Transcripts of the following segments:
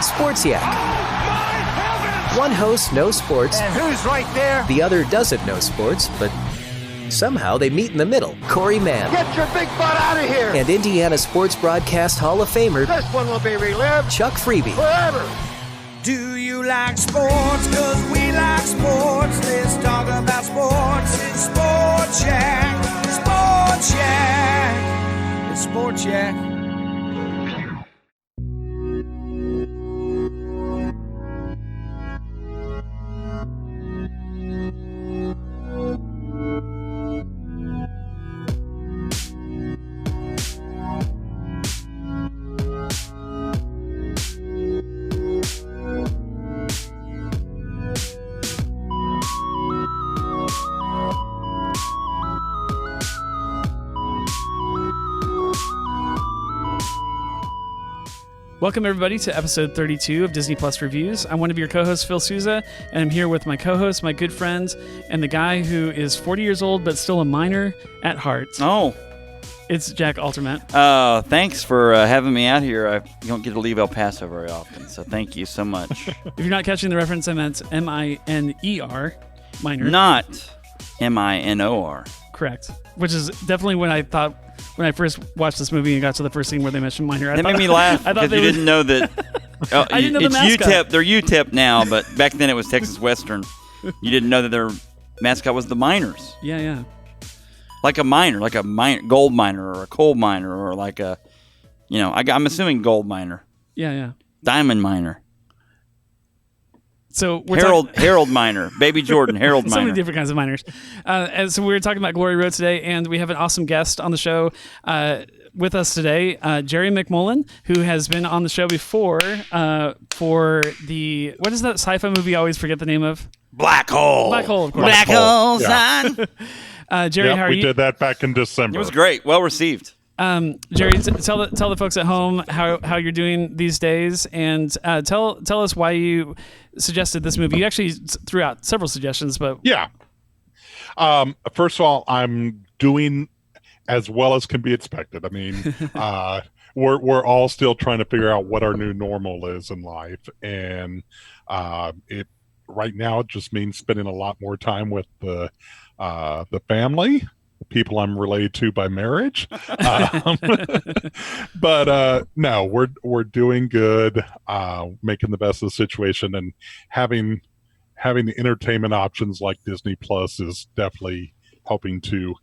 Sports Yak. Oh, my heavens! One host knows sports. And who's right there? The other doesn't know sports, but somehow they meet in the middle. Corey Mann. Get your big butt out of here! And Indiana Sports Broadcast Hall of Famer This one will be relived Chuck Freebie. forever. Do you like sports? 'Cause we like sports. Let's talk about sports. It's Sports Yak. Sports Yak. It's Sports Yak. Welcome, everybody, to episode 32 of Disney Plus Reviews. I'm one of your co-hosts, Phil Souza, and I'm here with my co-host, my good friend, and the guy who is 40 years old but still a minor at heart. Oh. It's Jack Alterman. Thanks for having me out here. You don't get to leave El Paso very often, so thank you so much. If you're not catching the reference, I meant M-I-N-E-R, minor. Not M-I-N-O-R. Correct. Which is definitely when I thought, when I first watched this movie and got to the first scene where they mentioned minor. That made me laugh because you didn't know that. I didn't know the mascot. UTEP. They're UTEP now, but back then it was Texas Western. You didn't know that their mascot was the Miners. Yeah. Like a miner, gold miner or a coal miner or like a, I'm assuming gold miner. Yeah. Diamond miner. So Harold Miner, Baby Jordan, Harold Miner. So many different kinds of miners. And so we were talking about Glory Road today, and we have an awesome guest on the show with us today, Jerry McMullen, who has been on the show before for the, what is that sci-fi movie I always forget the name of? Black Hole. Black Hole, of course. Black Hole, Yeah. son. Jerry, how are you? We did that back in December. It was great. Well received. Jerry, tell the folks at home how you're doing these days, and tell us why you suggested this movie. You actually threw out several suggestions, but Yeah. First of all, I'm doing as well as can be expected. I mean, we're all still trying to figure out what our new normal is in life, and it right now it just means spending a lot more time with the family. People I'm related to by marriage, but no, we're doing good, making the best of the situation, and having the entertainment options like Disney Plus is definitely helping to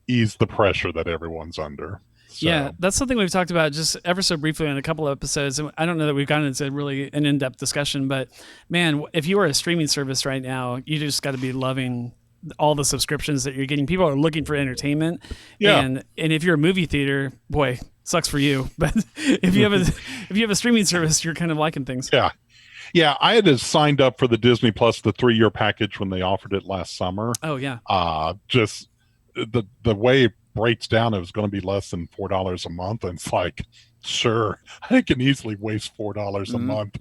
ease the pressure that everyone's under. So. Yeah, that's something we've talked about just ever so briefly in a couple of episodes. And I don't know that we've gotten into really an in-depth discussion, but man, if you are a streaming service right now, you just got to be loving all the subscriptions that you're getting. People are looking for entertainment. Yeah. And if you're a movie theater, boy, sucks for you. But if you have a streaming service, you're kind of liking things. Yeah, I had signed up for the Disney Plus, the 3-year package when they offered it last summer. Oh yeah. Just the way it breaks down, it was going to be less than $4 a month, and it's like, sure, I can easily waste $4 a month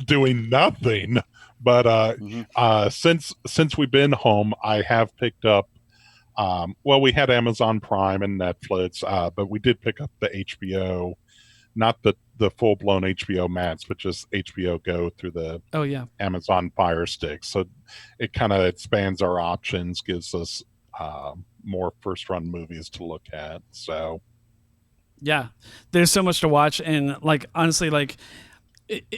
doing nothing. But since we've been home, I have picked up. We had Amazon Prime and Netflix, but we did pick up the HBO, not the full blown HBO Max, but just HBO Go through the Amazon Fire Stick. So it kind of expands our options, gives us more first run movies to look at. So yeah, there's so much to watch, and honestly,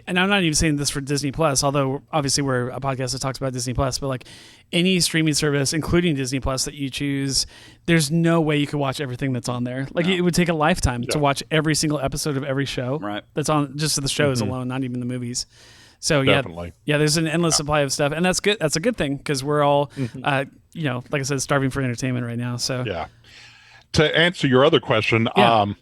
and I'm not even saying this for Disney Plus, although obviously we're a podcast that talks about Disney Plus, but any streaming service, including Disney Plus that you choose, there's no way you could watch everything that's on there. It would take a lifetime to watch every single episode of every show that's on, just the shows alone, not even the movies. So definitely. There's an endless supply of stuff, and that's good. That's a good thing, because we're all, like I said, starving for entertainment right now. So to answer your other question, I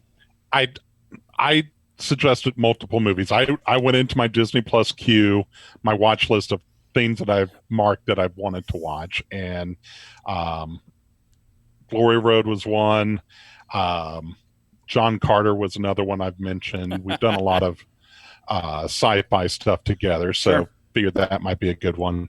suggested multiple movies. I went into my Disney Plus queue, my watch list of things that I've marked that I've wanted to watch, and Glory Road was one. John Carter was another one I've mentioned. We've done a lot of sci-fi stuff together, so figured that might be a good one.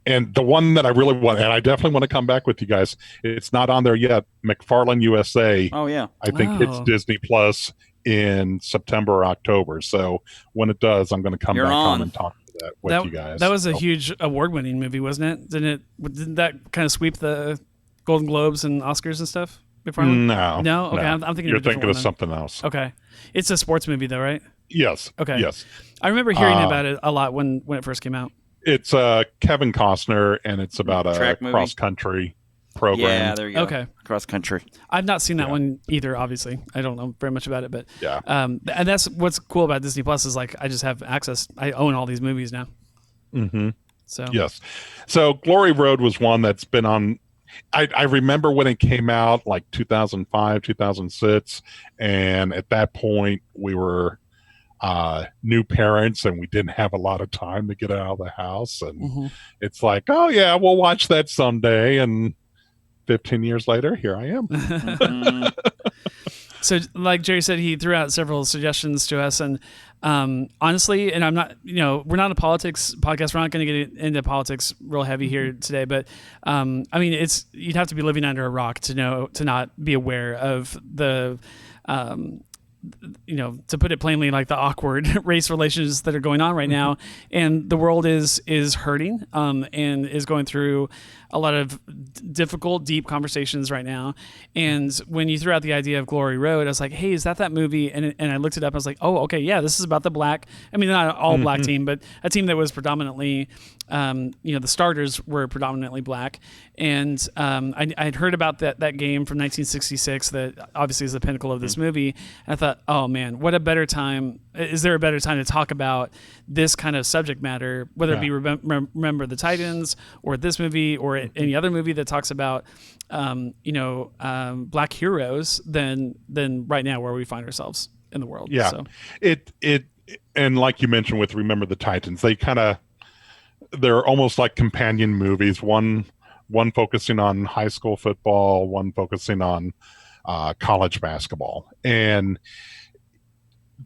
And the one that I really want, and I definitely want to come back with you guys, it's not on there yet, McFarlane USA. Oh, yeah. I think it's Disney Plus. in September or October. So when it does, I'm going to come back on and talk to that with you guys. That was a huge award-winning movie, wasn't it? Didn't that kind of sweep the Golden Globes and Oscars and stuff before? No. Okay, I'm thinking you're of a different thinking of one something else. Okay, it's a sports movie though, right? Yes. Okay. Yes. I remember hearing about it a lot when it first came out. It's Kevin Costner, and it's about a cross-country program. Yeah, there you go. Okay. Cross country. I've not seen that one either, obviously. I don't know very much about it, but yeah. And that's what's cool about Disney Plus is like I just have access. I own all these movies now. Mm-hmm. So yes. So Glory Road was one that's been on. I remember when it came out, like 2005, 2006, and at that point we were new parents and we didn't have a lot of time to get out of the house, and it's like, oh yeah, we'll watch that someday, and 15 years later here I am. So like Jerry said, he threw out several suggestions to us, and honestly, and I'm not, we're not a politics podcast, we're not going to get into politics real heavy here today, but I mean, you'd have to be living under a rock to not be aware of the to put it plainly, like the awkward race relations that are going on right now, and the world is hurting, and is going through a lot of difficult, deep conversations right now. And when you threw out the idea of Glory Road, I was like, hey, is that movie? And I looked it up. I was like, oh, okay, yeah, this is about the black. I mean, not all black team, but a team that was predominantly, the starters were predominantly black. And I'd heard about that game from 1966 that obviously is the pinnacle of this movie. And I thought, oh man, what a better time. Is there a better time to talk about this kind of subject matter, whether it be Remember the Titans or this movie or any other movie that talks about, black heroes than right now where we find ourselves in the world. Yeah. So. And like you mentioned with Remember the Titans, they're almost like companion movies. One focusing on high school football, one focusing on college basketball. And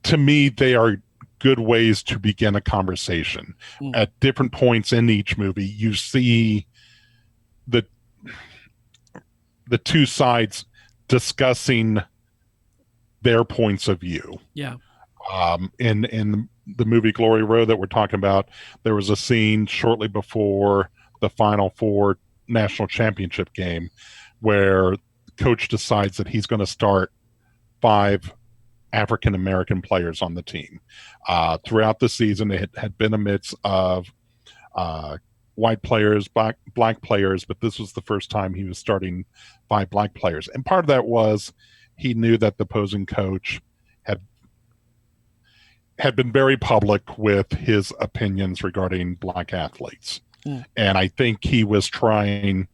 to me, they are good ways to begin a conversation. At different points in each movie, you see the two sides discussing their points of view. Yeah. In the movie Glory Road that we're talking about, there was a scene shortly before the Final Four national championship game where coach decides that he's going to start 5 African American players on the team. Throughout the season, it had been a mix of white players, black players, but this was the first time he was starting 5 black players. And part of that was he knew that the opposing coach had been very public with his opinions regarding black athletes. And I think he was trying,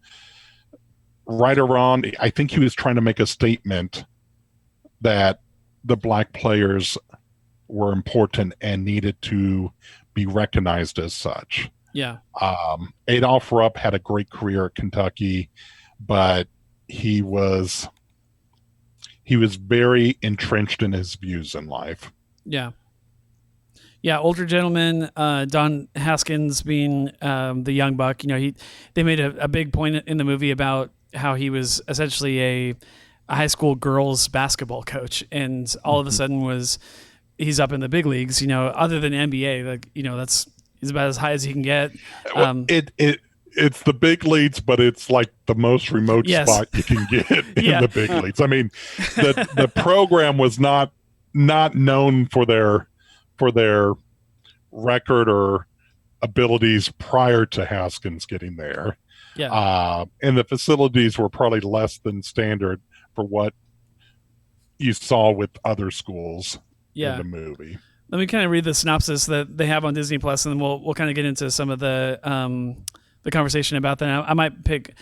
right or wrong, I think he was trying to make a statement that the black players were important and needed to be recognized as such. Yeah. Adolph Rupp had a great career at Kentucky, but he was very entrenched in his views in life. Yeah. Yeah, older gentleman, Don Haskins being the young buck. They made a big point in the movie about how he was essentially a high school girls basketball coach, and all of a sudden he's up in the big leagues. Other than NBA, he's about as high as he can get. It's the big leagues, but it's like the most remote spot you can get in the big leagues. I mean, the program was not known for their record or abilities prior to Haskins getting there. Yeah. And the facilities were probably less than standard for what you saw with other schools in the movie. Let me kind of read the synopsis that they have on Disney Plus, and then we'll kind of get into some of the conversation about that. I might pick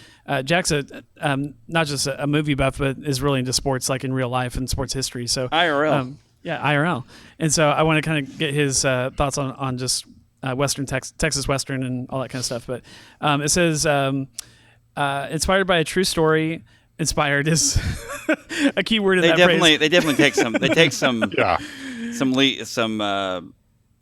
Jack's not just a movie buff, but is really into sports, like in real life and sports history. So IRL. IRL. And so I want to kind of get his thoughts on just Western Texas Western and all that kind of stuff. But it says inspired by a true story. Inspired is a key word in that phrase. They definitely take some. They take some. Some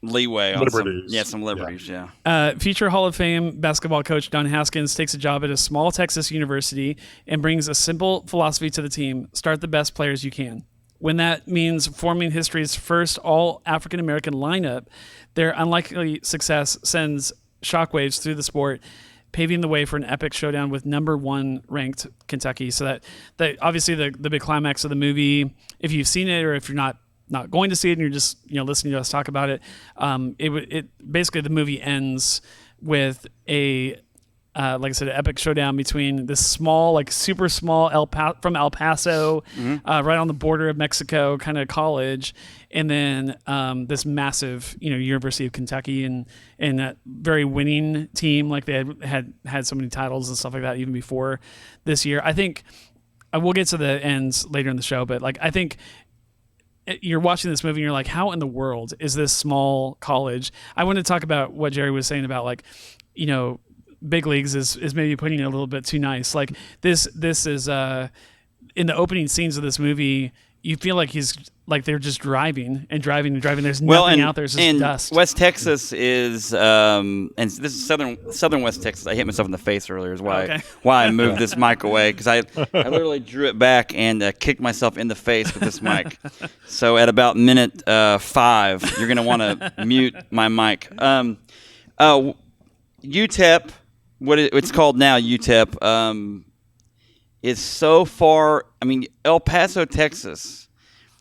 leeway on liberties. some liberties. Yeah. Future Hall of Fame basketball coach Don Haskins takes a job at a small Texas university and brings a simple philosophy to the team: start the best players you can. when that means forming history's first all African American lineup, their unlikely success sends shockwaves through the sport, paving the way for an epic showdown with number 1 ranked Kentucky. So that obviously the big climax of the movie, if you've seen it or if you're not going to see it and you're just listening to us talk about it, it basically the movie ends with a like I said, an epic showdown between this small, like super small from El Paso, right on the border of Mexico kind of college, and then this massive, University of Kentucky and that very winning team. Like they had so many titles and stuff like that even before this year. I think we'll get to the ends later in the show, but like I think you're watching this movie and you're like, how in the world is this small college? I want to talk about what Jerry was saying about like, big leagues is maybe putting it a little bit too nice. Like this is in the opening scenes of this movie, you feel like they're just driving. There's nothing out there. It's just dust. West Texas is, and this is southern West Texas. I hit myself in the face earlier. Is why I moved this mic away, because I literally drew it back and kicked myself in the face with this mic. So at about minute 5, you're gonna want to mute my mic. UTEP. It's called now, UTEP, is so far. I mean, El Paso, Texas,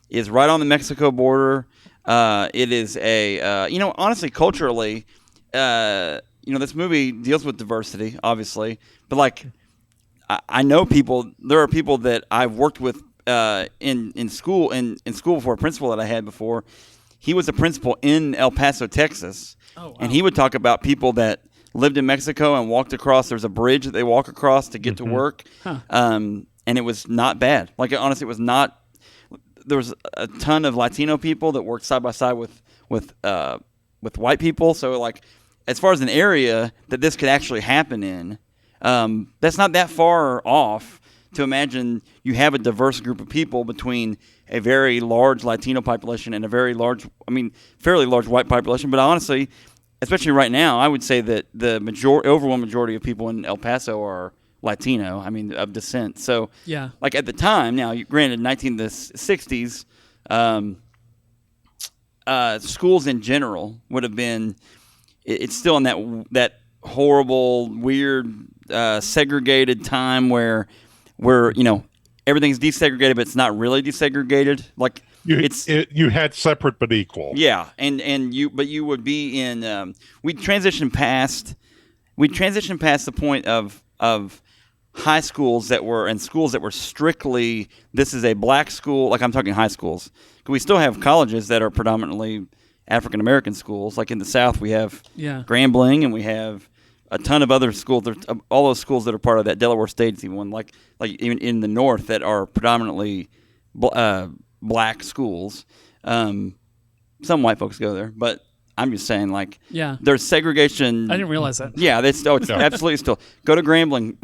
is right on the Mexico border. It is honestly, culturally, this movie deals with diversity, obviously, but like, I know people. There are people that I've worked with in school before. A principal that I had before, he was a principal in El Paso, Texas, and he would talk about people that lived in Mexico and walked across. There's a bridge that they walk across to get to work. And it was not bad. Like, honestly, it was not. There was a ton of Latino people that worked side by side with white people. So, like, as far as an area that this could actually happen in, that's not that far off to imagine you have a diverse group of people between a very large Latino population and a fairly large white population. But honestly, especially right now, I would say that the overwhelming majority of people in El Paso are Latino, of descent. So, yeah, like at the time, now, granted, 1960s, schools in general would have been, it's still in that horrible, weird, segregated time where everything's desegregated, but it's not really desegregated. Like, you had separate but equal. Yeah, but you would be in. We transitioned past the point of high schools that were strictly, this is a black school. Like, I'm talking high schools. We still have colleges that are predominantly African American schools. Like in the South, we have Grambling, and we have a ton of other schools. All those schools that are part of that Delaware State's even one. Like even in the North that are predominantly black schools. Some white folks go there, but I'm just saying, like, there's segregation. I didn't realize that. Yeah, it's absolutely still. Go to Grambling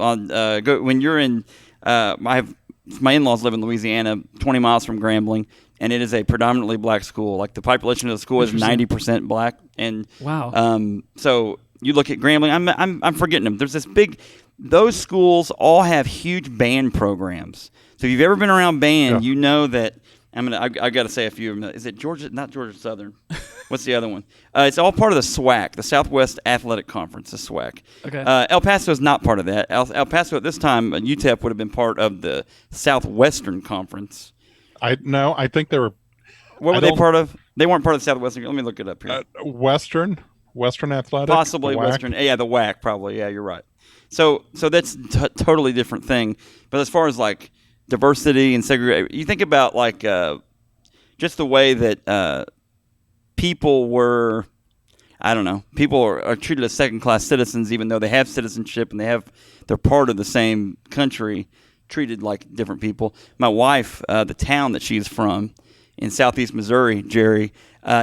when you're in. My in-laws live in Louisiana, 20 miles from Grambling, and it is a predominantly black school. Like, the population of the school is 90% black, and wow. So you look at Grambling. I'm forgetting them. There's this big. Those schools all have huge band programs. So if you've ever been around band, you know that. I got to say a few of them. Is it Georgia? Not Georgia Southern. What's the other one? It's all part of the SWAC, the Southwest Athletic Conference, the SWAC. Okay. El Paso is not part of that. El Paso at this time, UTEP would have been part of the Southwestern Conference. I think they were. What were they part of? They weren't part of the Southwestern. Let me look it up here. Western Athletic? Possibly Western. Yeah, the WAC probably. Yeah, you're right. So that's a totally different thing. But as far as, like, diversity and segregation, you think about, like, just the way that people were, I don't know, people are treated as second-class citizens, even though they have citizenship and they're part of the same country, treated like different people. My wife, the town that she's from in southeast Missouri, Jerry,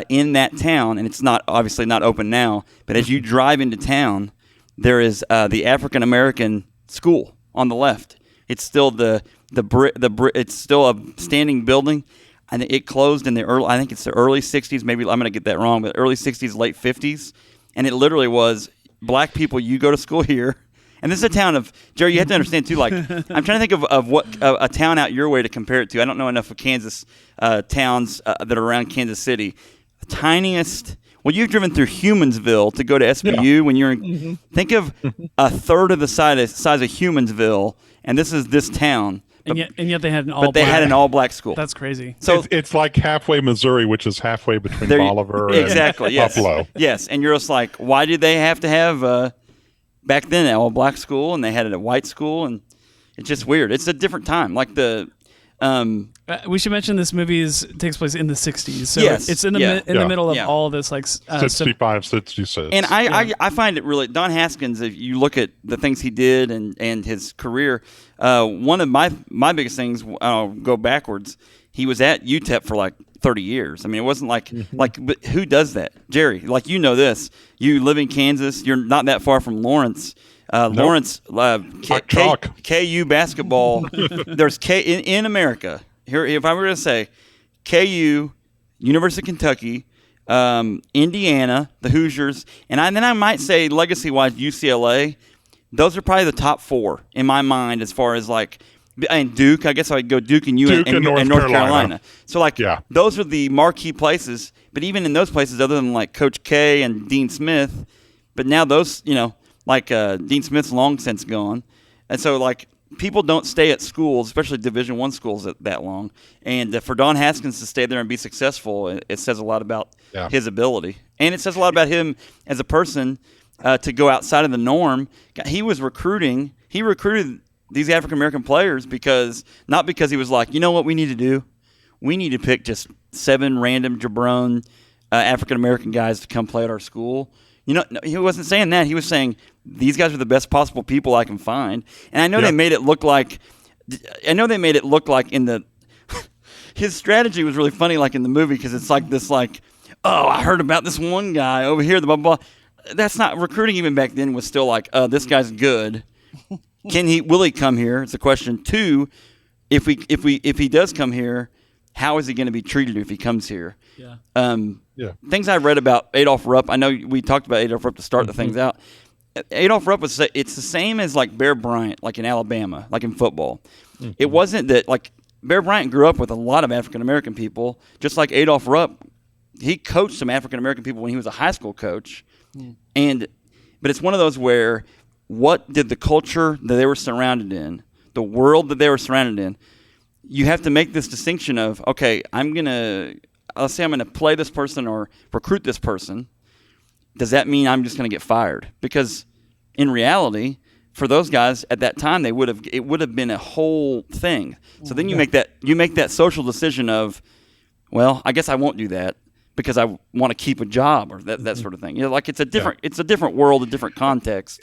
in that town, and it's obviously not open now, but as you drive into town, there is the African American school on the left. It's still it's still a standing building. I think it closed in the early 60s. Maybe I'm going to get that wrong, but early 60s, late 50s. And it literally was black people. You go to school here, And this is a town of Jerry. You have to understand too. Like I'm trying to think of what a town out your way to compare it to. I don't know enough of Kansas towns that are around Kansas City. The tiniest. Well, you've driven through Humansville to go to SBU when you're in. Think of a third of the size of Humansville, and this is this town. And yet they had an all-black. But they had an all-black school. That's crazy. So it's like halfway Missouri, which is halfway between Bolivar and Buffalo. Yes, and you're just like, why did they have to have back then an all-black school, and they had it at white school, and it's just weird. It's a different time. Like the we should mention this movie takes place in the 60s. So yes, it's in the middle of all this, like 65, 66. And I find it really, Don Haskins, if you look at the things he did and his career, one of my biggest things, I'll go backwards, he was at UTEP for like 30 years. I mean, it wasn't like, but who does that? Jerry, like you know this. You live in Kansas. You're not that far from Lawrence. Lawrence, KU basketball. There's in America. Here, if I were to say KU, University of Kentucky, Indiana, the Hoosiers, and then I might say legacy-wise UCLA. Those are probably the top four in my mind as far as like, and Duke. I guess I'd go Duke and North Carolina. So like, those are the marquee places. But even in those places, other than like Coach K and Dean Smith, but now those, like Dean Smith's long since gone, and so like people don't stay at schools, especially Division I schools, that long. And for Don Haskins to stay there and be successful, it says a lot about his ability, and it says a lot about him as a person to go outside of the norm. He was recruiting. He recruited these African American players not because he was like, you know what we need to do? We need to pick just 7 random jabron African American guys to come play at our school. No, he wasn't saying that. He was saying these guys are the best possible people I can find. And I know they made it look like. In the. His strategy was really funny, like in the movie, because it's like this, like, oh, I heard about this one guy over here. The blah blah. That's not recruiting. Even back then was still like, this guy's good. Will he come here? It's a question. 2, if he does come here, how is he going to be treated if he comes here? Things I read about Adolph Rupp. I know we talked about Adolph Rupp to start the things out. Adolph Rupp it's the same as like Bear Bryant, like in Alabama, like in football. It wasn't that like Bear Bryant grew up with a lot of African American people, just like Adolph Rupp. He coached some African American people when he was a high school coach, but it's one of those where what did the culture that they were surrounded in, the world that they were surrounded in, you have to make this distinction of, okay, let's say I'm going to play this person or recruit this person. Does that mean I'm just going to get fired? Because in reality, for those guys at that time, it would have been a whole thing. So then you make that social decision of, well, I guess I won't do that because I want to keep a job or that sort of thing. Like it's a different world, a different context.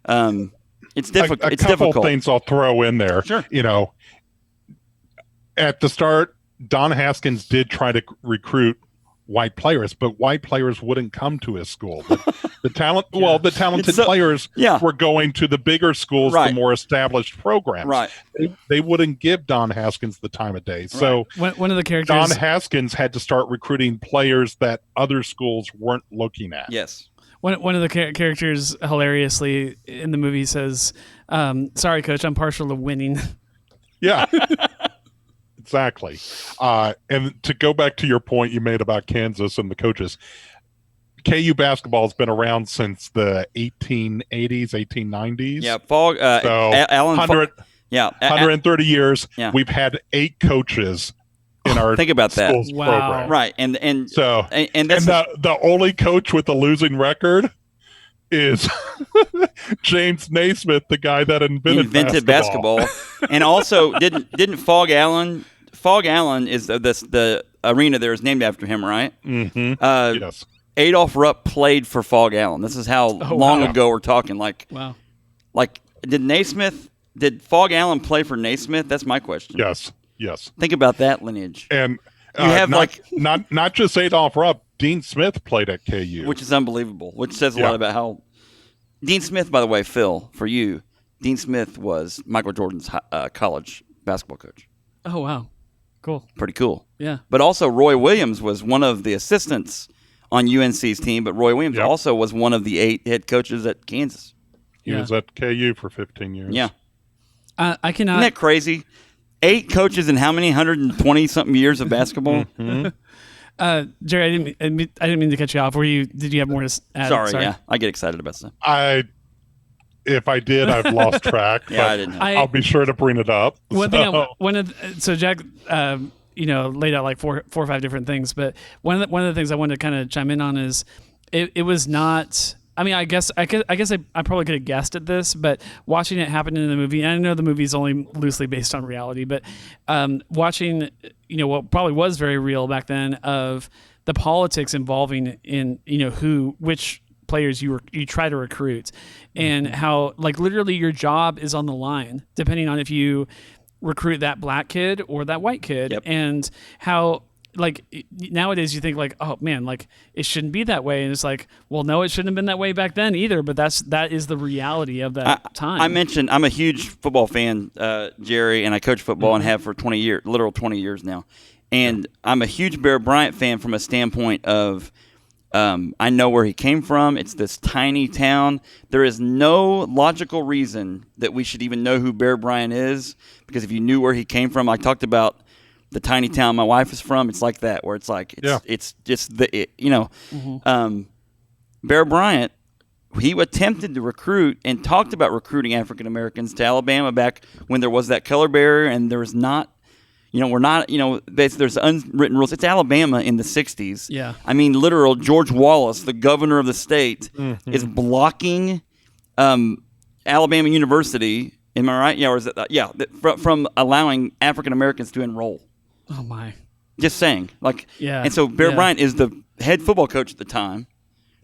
It's difficult. A couple things I'll throw in there. Sure. At the start, Don Haskins did try to recruit white players, but white players wouldn't come to his school. The talented players were going to the bigger schools, the more established programs. Right. They wouldn't give Don Haskins the time of day. Right. So one of the characters, Don Haskins had to start recruiting players that other schools weren't looking at. Yes. One of the characters, hilariously, in the movie says, sorry, Coach, I'm partial to winning. Yeah. Exactly. And to go back to your point you made about Kansas and the coaches, KU basketball has been around since the 1880s, 1890s. Yeah, Alan 130 years. Yeah. We've had 8 coaches in our think about that. School's program. Right. And that's the only coach with a losing record is James Naismith, the guy that invented basketball. And also didn't Fog Allen is the arena there is named after him, right? Mm-hmm. Yes. Adolph Rupp played for Fog Allen. This is how long ago we're talking. Like did Fog Allen play for Naismith? That's my question. Yes. Think about that lineage. And you have not just Adolph Rupp. Dean Smith played at KU, which is unbelievable. Which says a lot about how Dean Smith. By the way, Phil, for you, Dean Smith was Michael Jordan's college basketball coach. Oh wow, cool, pretty cool. Yeah, but also Roy Williams was one of the assistants on UNC's team. But Roy Williams also was one of the 8 head coaches at Kansas. He was at KU for 15 years. Yeah. I cannot. Isn't that crazy? 8 coaches in how many 120 something years of basketball? Jerry, I didn't mean to cut you off. Did you have more to add? Sorry, yeah. I get excited about stuff. If I did, I've lost track. Yeah, I didn't know. I'll be sure to bring it up. So Jack, laid out like four or five different things, but one of the things I wanted to kind of chime in on is it was not. I mean, I guess I probably could have guessed at this, but watching it happen in the movie, and I know the movie is only loosely based on reality, but watching, what probably was very real back then of the politics involving in, which players you try to recruit, and how like literally your job is on the line depending on if you recruit that black kid or that white kid. Yep. And how like nowadays you think like, oh man, like it shouldn't be that way, and it's like, well, no, it shouldn't have been that way back then either, but that is the reality of that time. I mentioned I'm a huge football fan, Jerry, and I coach football and have for 20 years now, and I'm a huge Bear Bryant fan from a standpoint of I know where he came from. It's this tiny town. There is no logical reason that we should even know who Bear Bryant is, because if you knew where he came from, I talked about the tiny town my wife is from. It's like that, where it's like it's just Bear Bryant, he attempted to recruit and talked about recruiting African Americans to Alabama back when there was that color barrier, and there was not. There's unwritten rules. It's Alabama in the 60s. Yeah. I mean, literal George Wallace, the governor of the state, is blocking Alabama University. Am I right? Yeah, or is it? From allowing African Americans to enroll. Oh my! Just saying, Yeah. And so Bear Bryant is the head football coach at the time.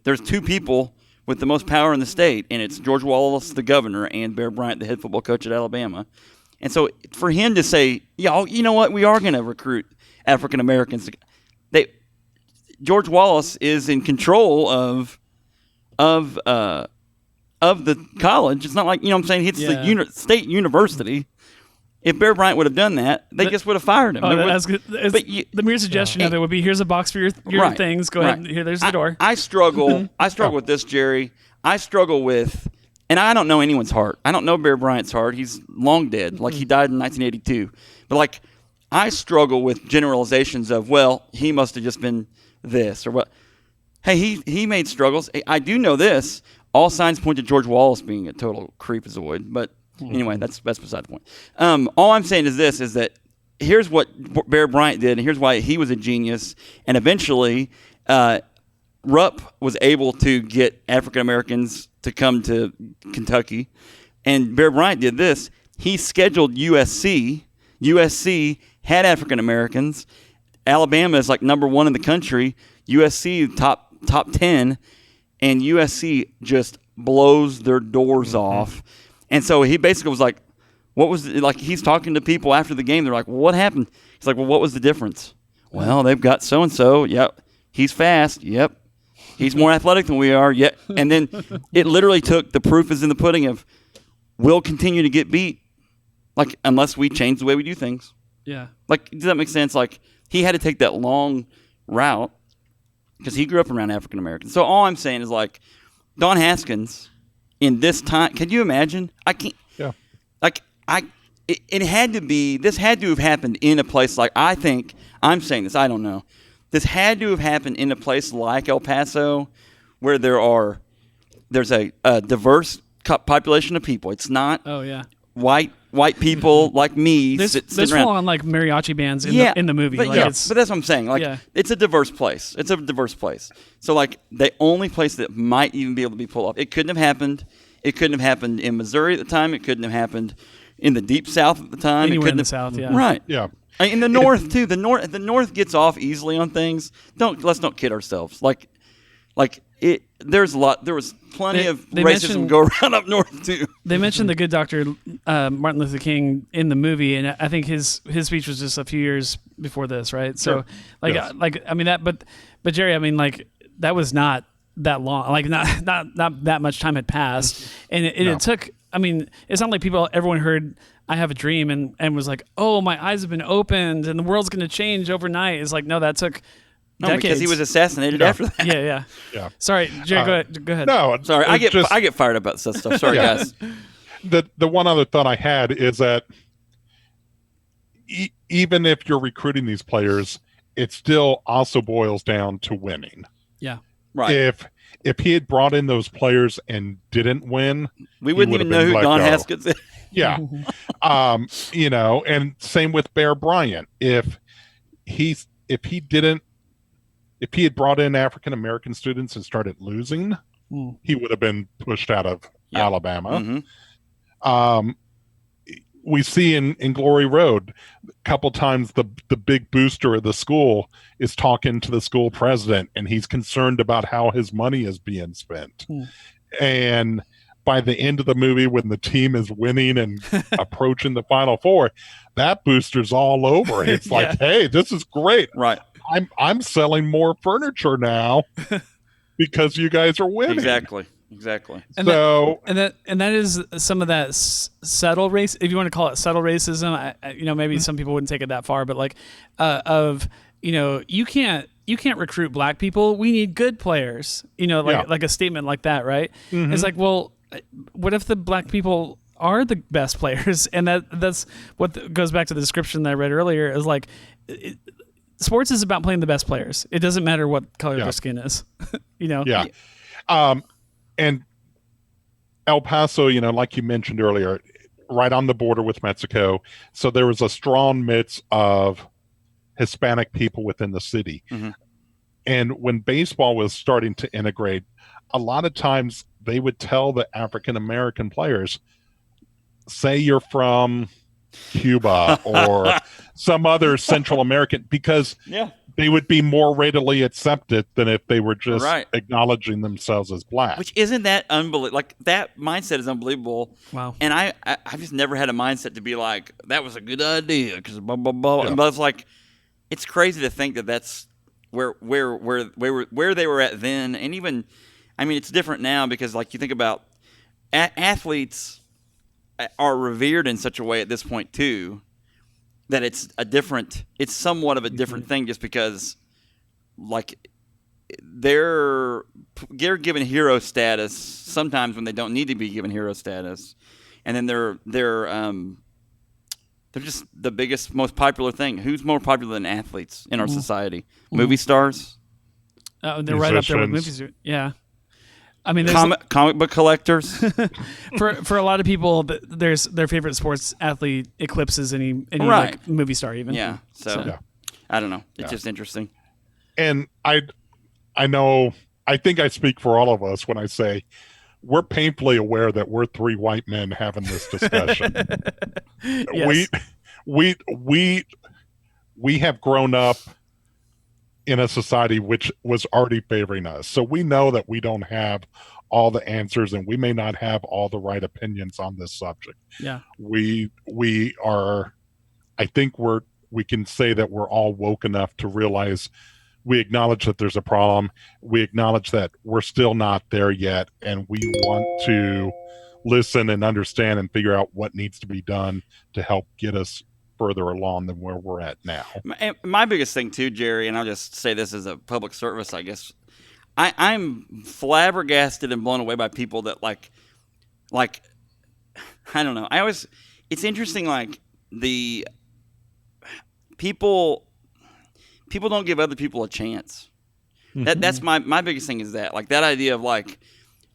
There's 2 people with the most power in the state, and it's George Wallace, the governor, and Bear Bryant, the head football coach at Alabama. And so for him to say, you know what, we are going to recruit African Americans. George Wallace is in control of the college. It's not like, what I'm saying, it's the state university. If Bear Bryant would have done that, they just would have fired him. That's good. The mere suggestion of it would be, here's a box for your things. Go ahead. Here, there's the door. I struggle. I struggle with this, Jerry. I struggle with, and I don't know anyone's heart. I don't know Bear Bryant's heart. He's long dead. Like, he died in 1982. But, I struggle with generalizations of, well, he must have just been this or what. Hey, he made struggles. I do know this. All signs point to George Wallace being a total creepazoid, but anyway, that's beside the point. All I'm saying is this, is that here's what Bear Bryant did, and here's why he was a genius. And eventually, Rupp was able to get African Americans to come to Kentucky. And Bear Bryant did this. He scheduled USC. USC had African Americans. Alabama is like number 1 in the country. USC top 10. And USC just blows their doors off. And so he basically was like, what was it? Like, he's talking to people after the game. They're like, well, what happened? He's like, well, what was the difference? Well, they've got so-and-so. Yep. He's fast. Yep. He's more athletic than we are. Yep. And then it literally took, the proof is in the pudding of, we'll continue to get beat, unless we change the way we do things. Yeah. Does that make sense? He had to take that long route because he grew up around African Americans. So all I'm saying is, Don Haskins in this time, can you imagine? I can't. Yeah. It had to be, this had to have happened in a place I'm saying this, I don't know. This had to have happened in a place like El Paso, where there's a diverse population of people. It's not white people like me. There's sitting full around. on mariachi bands in the movie. But, but that's what I'm saying. It's a diverse place. It's a diverse place. So the only place that might even be able to be pulled off, it couldn't have happened. It couldn't have happened in Missouri at the time. It couldn't have happened in the deep South at the time. Anywhere in the South, yeah. Right. Yeah. In the North too. The North gets off easily on things. Let's not kid ourselves. There was plenty of racism go around up north too. They mentioned the good doctor Martin Luther King in the movie, and I think his speech was just a few years before this, right? So Yes. but Jerry, that was not that long. Not that much time had passed, and it took. It's not like everyone heard "I Have a Dream" and was like, "Oh, my eyes have been opened and the world's going to change overnight." It's like, no, that took No, because he was assassinated after that. Yeah. Sorry, Jerry, go ahead. No, sorry, I get fired up about such stuff. Sorry, guys. The one other thought I had is that even if you're recruiting these players, it still also boils down to winning. Yeah. Right. If he had brought in those players and didn't win, we wouldn't even know who Don Haskins is. Yeah. And same with Bear Bryant. If he had brought in African American students and started losing, he would have been pushed out of Alabama. Mm-hmm. We see in Glory Road a couple times the big booster of the school is talking to the school president, and he's concerned about how his money is being spent. And by the end of the movie, when the team is winning and approaching the Final Four, that booster's all over. It's like, hey, this is great. Right. I'm selling more furniture now because you guys are winning. Exactly. And So that is some of that subtle race, if you want to call it subtle racism. Maybe some people wouldn't take it that far, but you can't recruit black people. We need good players. Like a statement like that, right? Mm-hmm. It's like, well, what if the black people are the best players? And that's what goes back to the description that I read earlier. Is like, sports is about playing the best players. It doesn't matter what color their skin is. Yeah. And El Paso, like you mentioned earlier, right on the border with Mexico. So there was a strong mix of Hispanic people within the city. Mm-hmm. And when baseball was starting to integrate, a lot of times they would tell the African American players, say you're from Cuba or some other Central American, because they would be more readily accepted than if they were just acknowledging themselves as black. Which isn't that unbelievable? Like, that mindset is unbelievable. Wow. And I've just never had a mindset to be like, that was a good idea because blah blah blah. Yeah. But it's like, it's crazy to think that that's where they were at then, and even, I mean, it's different now because, like, you think about athletes are revered in such a way at this point too, that it's somewhat of a different thing, just because, like, they're given hero status sometimes when they don't need to be given hero status, and then they're just the biggest, most popular thing. Who's more popular than athletes in our society? Movie stars. They're right up there with movies. Yeah. I mean, comic book collectors. for a lot of people, their favorite sports athlete eclipses any like movie star even. Yeah. So I don't know. It's just interesting. And I know, I think I speak for all of us when I say we're painfully aware that we're three white men having this discussion. Yes. We have grown up in a society which was already favoring us. So we know that we don't have all the answers, and we may not have all the right opinions on this subject. Yeah. We are, I think we can say that we're all woke enough to realize, we acknowledge that there's a problem. We acknowledge that we're still not there yet, and we want to listen and understand and figure out what needs to be done to help get us further along than where we're at now. My biggest thing too, Jerry, and I'll just say this as a public service, I guess, I'm flabbergasted and blown away by people that like I don't know. It's interesting, like, the people don't give other people a chance. Mm-hmm. That's my biggest thing, is that, like, that idea of, like,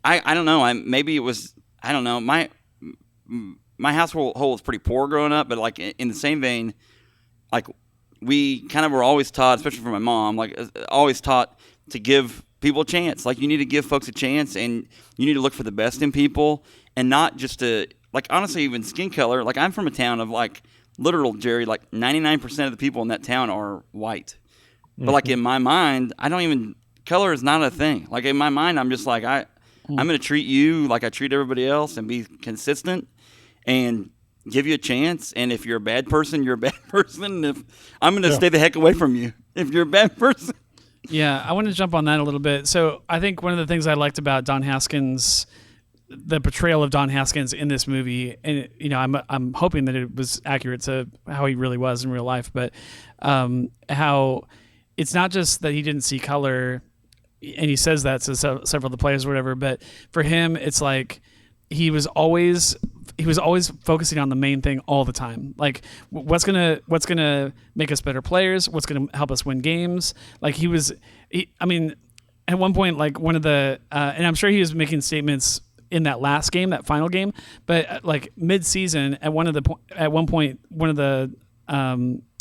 I don't know, maybe it was, I don't know, my household was pretty poor growing up, but, like, in the same vein, like, we kind of were always taught, especially from my mom, like, always taught to give people a chance. Like, you need to give folks a chance, and you need to look for the best in people, and not just to, like, honestly, even skin color. Like, I'm from a town of, like, literal, Jerry, like 99% of the people in that town are white. But, like, in my mind, color is not a thing. Like, in my mind, I'm just like, I'm going to treat you like I treat everybody else, and be consistent and give you a chance. And if you're a bad person, you're a bad person. If I'm going to stay the heck away from you if you're a bad person. Yeah, I want to jump on that a little bit. So I think one of the things I liked about Don Haskins, the portrayal of Don Haskins in this movie, and I'm hoping that it was accurate to how he really was in real life, but how it's not just that he didn't see color, and he says that to several of the players or whatever, but for him, it's like he was always focusing on the main thing all the time. Like what's gonna make us better players? What's gonna help us win games? Like I mean, at one point, like one of the, and I'm sure he was making statements in that last game, that final game, but like mid-season, at one point, one of the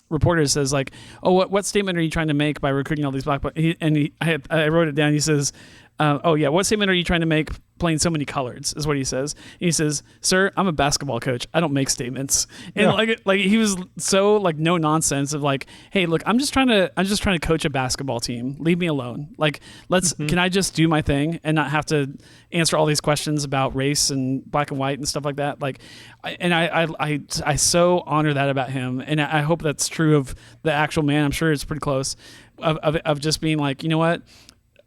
reporters says like, "Oh, what statement are you trying to make by recruiting all these black players?" I wrote it down. He says, "Oh yeah, what statement are you trying to make playing so many colors?" is what he says. And he says, "Sir, I'm a basketball coach. I don't make statements." And like he was so like no nonsense of like, "Hey, look, I'm just trying to coach a basketball team. Leave me alone. Like can I just do my thing and not have to answer all these questions about race and black and white and stuff like that?" Like, I so honor that about him, and I hope that's true of the actual man. I'm sure it's pretty close of just being like, you know what?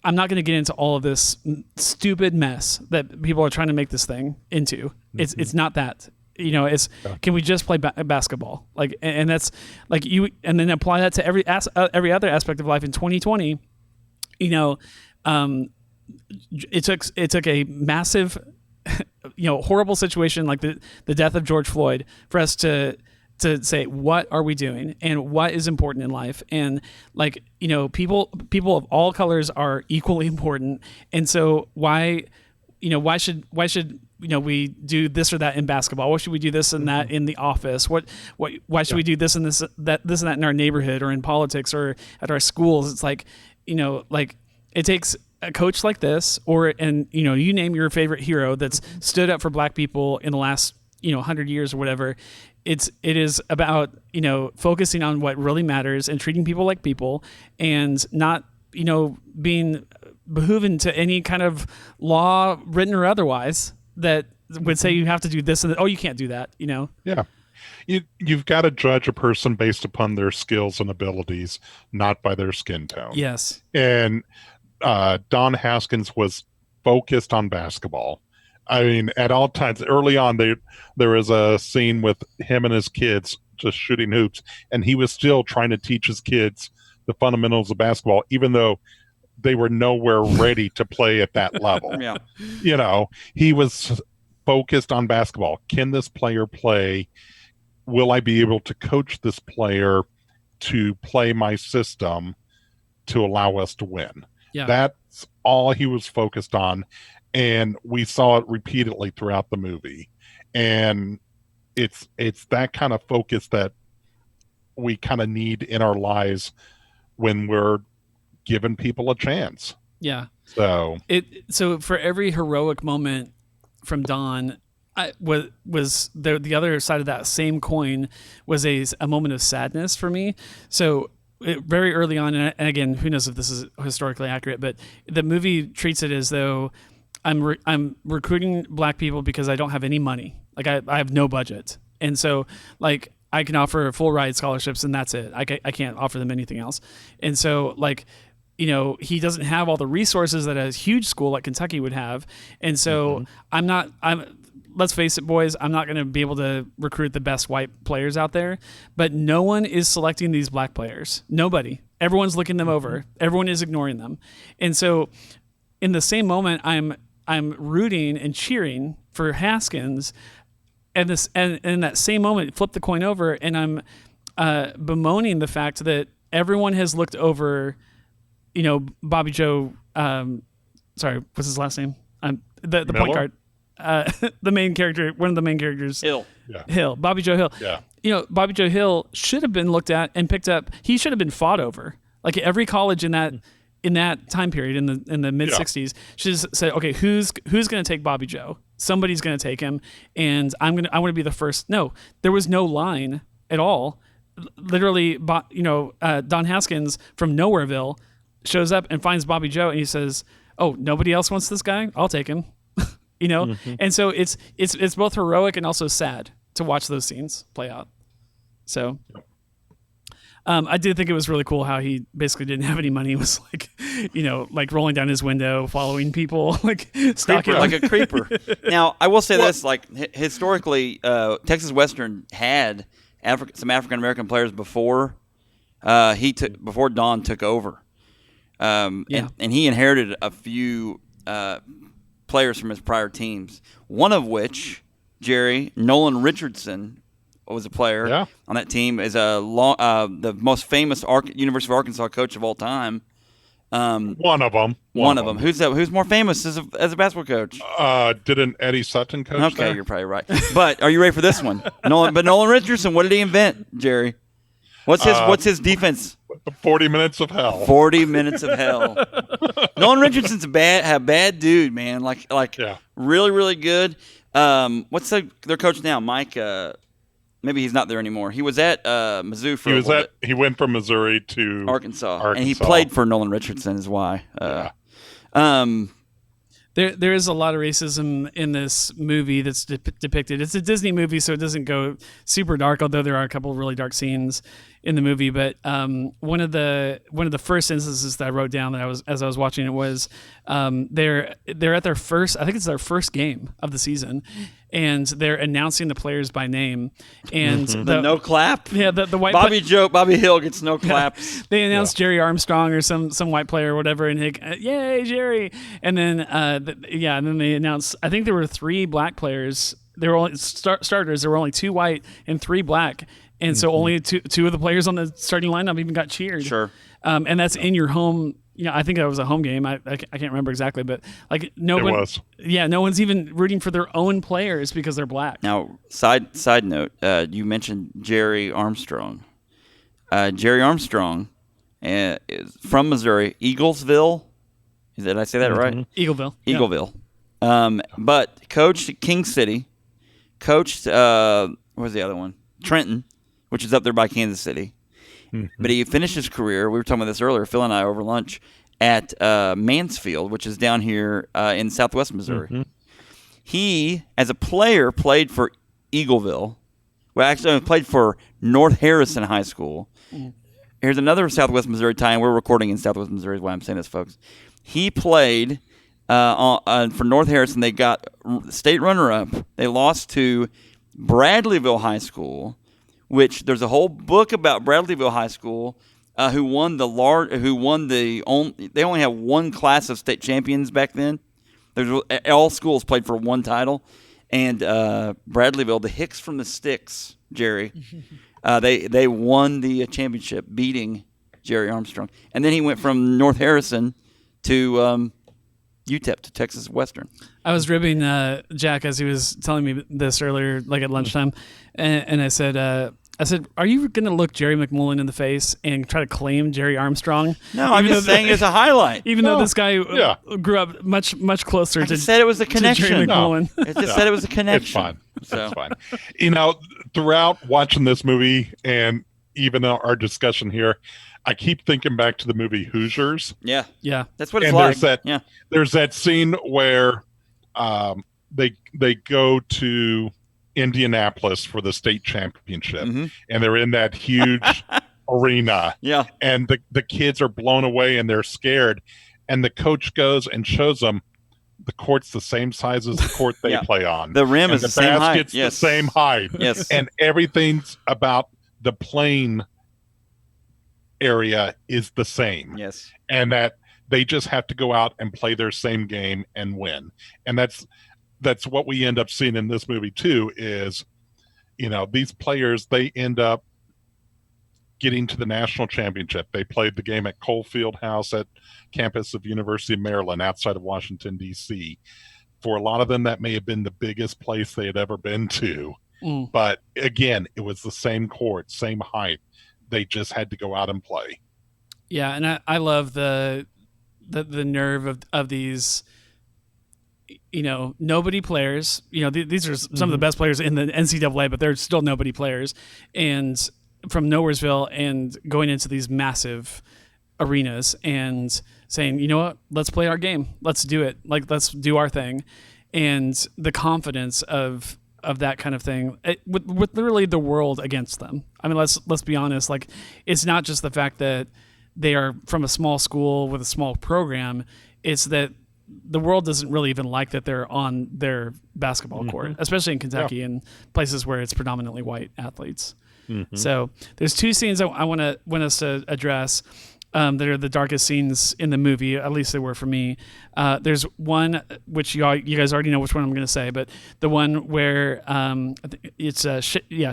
I'm not going to get into all of this stupid mess that people are trying to make this thing into. It's not that, can we just play basketball? Like, and that's like and then apply that to every other aspect of life in 2020. It took a massive, horrible situation like the death of George Floyd for us to say, what are we doing and what is important in life? And like, people of all colors are equally important. And so why should we do this or that in basketball? Why should we do this and that in the office? Why should we do this and this and that in our neighborhood or in politics or at our schools? It's like, like it takes a coach like this you name your favorite hero that's stood up for black people in the last 100 years or whatever. It is about, focusing on what really matters and treating people like people and not, being behooven to any kind of law, written or otherwise, that would say you have to do this and that. Oh, you can't do that, Yeah. You've got to judge a person based upon their skills and abilities, not by their skin tone. Yes. And Don Haskins was focused on basketball. I mean, at all times, early on, there was a scene with him and his kids just shooting hoops, and he was still trying to teach his kids the fundamentals of basketball, even though they were nowhere ready to play at that level. Yeah. He was focused on basketball. Can this player play? Will I be able to coach this player to play my system to allow us to win? Yeah. That's all he was focused on. And we saw it repeatedly throughout the movie. And it's that kind of focus that we kind of need in our lives when we're giving people a chance. Yeah. So for every heroic moment from Don, was the other side of that same coin was a moment of sadness for me. So very early on, and again, who knows if this is historically accurate, but the movie treats it as though I'm recruiting black people because I don't have any money. Like I have no budget. And so like I can offer full ride scholarships and that's it. I can't offer them anything else. And so like, he doesn't have all the resources that a huge school like Kentucky would have. And so let's face it, boys, I'm not going to be able to recruit the best white players out there, but no one is selecting these black players. Nobody. Everyone's looking them over. Everyone is ignoring them. And so in the same moment, I'm rooting and cheering for Haskins, and in that same moment, flip the coin over, and I'm bemoaning the fact that everyone has looked over, Bobby Joe. Sorry, what's his last name? The point guard, the main character, one of the main characters, Hill, Bobby Joe Hill. Yeah. Bobby Joe Hill should have been looked at and picked up. He should have been fought over. Like every college in that time period in the mid 60s, she just said, okay, who's going to take Bobby Joe? Somebody's going to take him, and I want to be the first. No, there was no line at all. Literally, Don Haskins from Nowhereville shows up and finds Bobby Joe, and he says, "Oh, nobody else wants this guy? I'll take him." And so it's both heroic and also sad to watch those scenes play out. So. I did think it was really cool how he basically didn't have any money. He was like, like rolling down his window, following people, like stalking like a creeper. Now, I will say this: like historically, Texas Western had some African American players before He took before Don took over. And he inherited a few players from his prior teams. One of which, Jerry, Nolan Richardson was a player on that team. Is the most famous University of Arkansas coach of all time. One of them. Who's more famous as a basketball coach? Didn't Eddie Sutton coach? Okay, there? you're probably right. But are you ready for this one? Nolan Richardson, what did he invent, Jerry? What's his defense? 40 minutes of hell. 40 minutes of hell. Nolan Richardson's a bad dude, man. Really, really good. What's their coach now? Mike. Maybe he's not there anymore. He was at Mizzou for a little bit. He went from Missouri to Arkansas, and he played for Nolan Richardson. Is why. There is a lot of racism in this movie that's depicted. It's a Disney movie, so it doesn't go super dark, although there are a couple of really dark scenes in the movie. But one of the first instances that I wrote down as I was watching it was they're at their first, I think it's their first game of the season, and they're announcing the players by name. And the no clap. Yeah, the white Bobby Hill gets no claps. They announced Jerry Armstrong or some white player or whatever, and yay Jerry! And then and then they announced. I think there were 3 black players. There were only starters. There were only 2 white and 3 black, and so only two of the players on the starting lineup even got cheered. Sure. And that's in your home. I think that was a home game. I can't remember exactly, but no one's even rooting for their own players because they're black. Now, side note, you mentioned Jerry Armstrong. Jerry Armstrong is from Missouri, Eaglesville. Did I say that right? Eagleville. Eagleville. Yeah. But coached at King City. Coached, what was the other one? Trenton, which is up there by Kansas City. But he finished his career, we were talking about this earlier, Phil and I over lunch, at Mansfield, which is down here in southwest Missouri. He, as a player, played for Eagleville. Well, actually, played for North Harrison High School. Here's another southwest Missouri tie-in. We're recording in southwest Missouri is why I'm saying this, folks. He played for North Harrison. They got state runner-up. They lost to Bradleyville High School, which there's a whole book about Bradleyville High School, they only have one class of state champions back then. All schools played for one title, and Bradleyville, the Hicks from the Sticks, Jerry, they won the championship, beating Jerry Armstrong, and then he went from North Harrison to UTEP, to Texas Western. I was ribbing Jack as he was telling me this earlier, like at lunchtime, and I said, are you going to look Jerry McMullen in the face and try to claim Jerry Armstrong? No, I'm just saying it's a highlight. Even though this guy grew up much closer to said it was a connection. Jerry McMullen. It just said it was a connection. It's fine. It's fine. Throughout watching this movie and even our discussion here, I keep thinking back to the movie Hoosiers. Yeah. That's what it's and like. There's that scene where they go to Indianapolis for the state championship, and they're in that huge arena. Yeah. And the kids are blown away and they're scared. And the coach goes and shows them the court's the same size as the court they play on. The rim is the same height. Basket's the same height. Yes. And everything's about the playing area is the same. Yes. And that they just have to go out and play their same game and win. And that's what we end up seeing in this movie too, is, these players, they end up getting to the national championship. They played the game at Cole Fieldhouse at campus of University of Maryland outside of Washington, D.C. For a lot of them, that may have been the biggest place they had ever been to. But again, it was the same court, same height. They just had to go out and play. Yeah, and I love the nerve of these, nobody players. These are some of the best players in the NCAA, but they're still nobody players. And from Nowheresville and going into these massive arenas and saying, you know what, let's play our game. Let's do it. Let's do our thing. And the confidence of that kind of thing, with literally the world against them. I mean, let's be honest. It's not just the fact that they are from a small school with a small program. It's that the world doesn't really even like that they're on their basketball court, especially in Kentucky and places where it's predominantly white athletes. So there's two scenes I want us to address that are the darkest scenes in the movie. At least they were for me. There's one which you guys already know which one I'm going to say, but the one where it's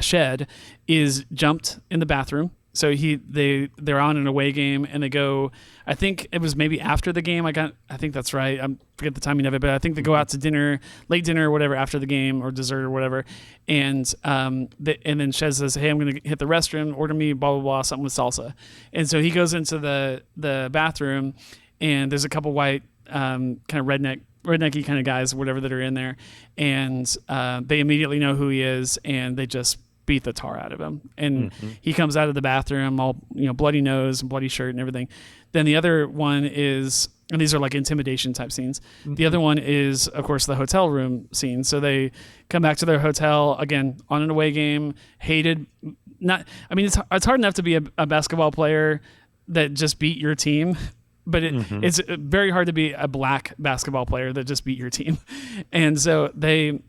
Shed is jumped in the bathroom. So they're on an away game and they go. I think it was maybe after the game. I think that's right. I forget the timing of it, but I think they go out to dinner, late dinner or whatever after the game or dessert or whatever. And then Shed says, "Hey, I'm going to hit the restroom. Order me blah blah blah something with salsa." And so he goes into the bathroom, and there's a couple white kind of rednecky kind of guys, whatever, that are in there, and they immediately know who he is, and they just beat the tar out of him. And he comes out of the bathroom all, bloody nose and bloody shirt and everything. Then the other one is, and these are like intimidation type scenes. The other one is, of course, the hotel room scene. So they come back to their hotel again on an away game, hated. It's hard enough to be a basketball player that just beat your team, but it's very hard to be a black basketball player that just beat your team. And so they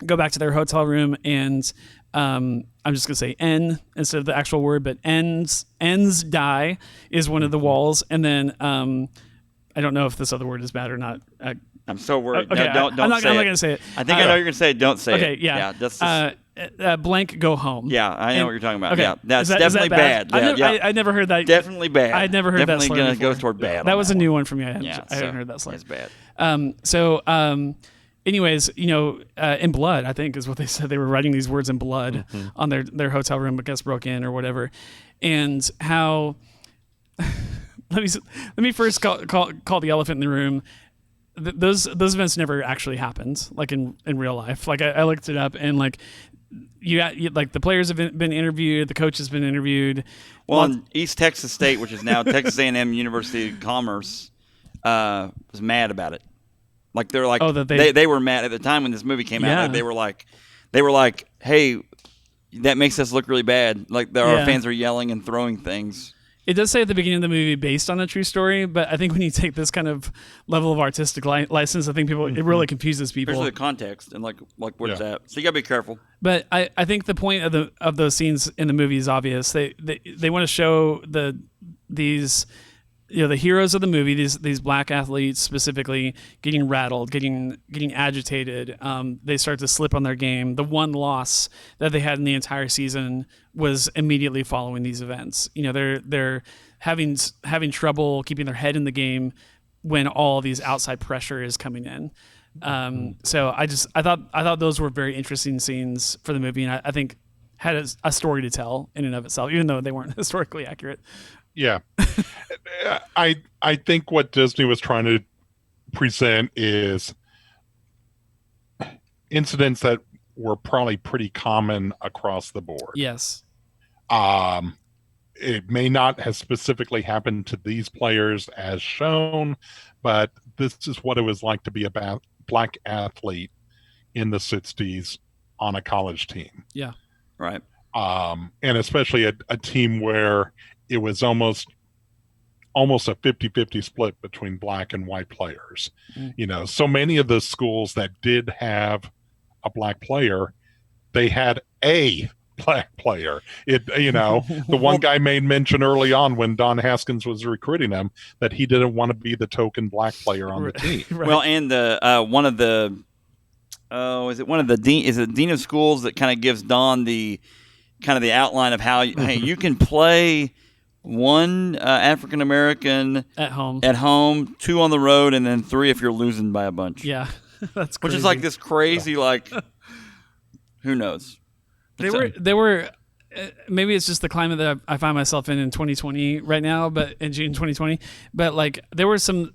go back to their hotel room, and I'm just going to say N instead of the actual word, but N's die is one of the walls. And then I don't know if this other word is bad or not. I'm so worried. Okay, no, don't I'm not say going to say it. I think I know you're going to say it. Don't say it. Okay, yeah. That's just, blank go home. yeah, I know what you're talking about. Okay. Yeah, that's Is that definitely bad? bad. I never heard that. Definitely bad. I had never heard definitely that slur gonna before. go toward bad. That on was a one. new one for me. I hadn't heard that slur. That's bad. Anyways, in blood, I think is what they said. They were writing these words in blood on their hotel room, but guess broke in or whatever. And how let me first call the elephant in the room. Those events never actually happened, like in real life. Like I looked it up, and like you like the players have been interviewed, the coach has been interviewed. Well, in East Texas State, which is now Texas A&M University of Commerce, was mad about it. Like they're like, they were mad at the time when this movie came out. Like, they were like, hey, that makes us look really bad. Like our fans are yelling and throwing things. It does say at the beginning of the movie based on a true story, but I think when you take this kind of level of artistic license, I think it really confuses people. Especially the context and like what is that? So you gotta be careful. But I think the point of those scenes in the movie is obvious. They want to show these the heroes of the movie, these black athletes specifically, getting rattled, getting agitated. They start to slip on their game. The one loss that they had in the entire season was immediately following these events. They're having trouble keeping their head in the game when all these outside pressure is coming in. So I thought those were very interesting scenes for the movie, and I think had a story to tell in and of itself, even though they weren't historically accurate. Yeah. I think what Disney was trying to present is incidents that were probably pretty common across the board. Yes. It may not have specifically happened to these players as shown, but this is what it was like to be a black athlete in the 60s on a college team. Yeah. Right. And especially a team where it was almost a 50-50 split between black and white players. So many of the schools that did have a black player, they had a black player. The one guy made mention early on when Don Haskins was recruiting him that he didn't want to be the token black player on the team. Right. Well, and is it dean of schools that kind of gives Don the kind of the outline of how hey, you can play one African American at home, 2 on the road, and then 3 if you're losing by a bunch. Yeah, that's crazy. Which is like this crazy, like, who knows? They were. Maybe it's just the climate that I find myself in 2020 right now, but in June 2020. But like, there were some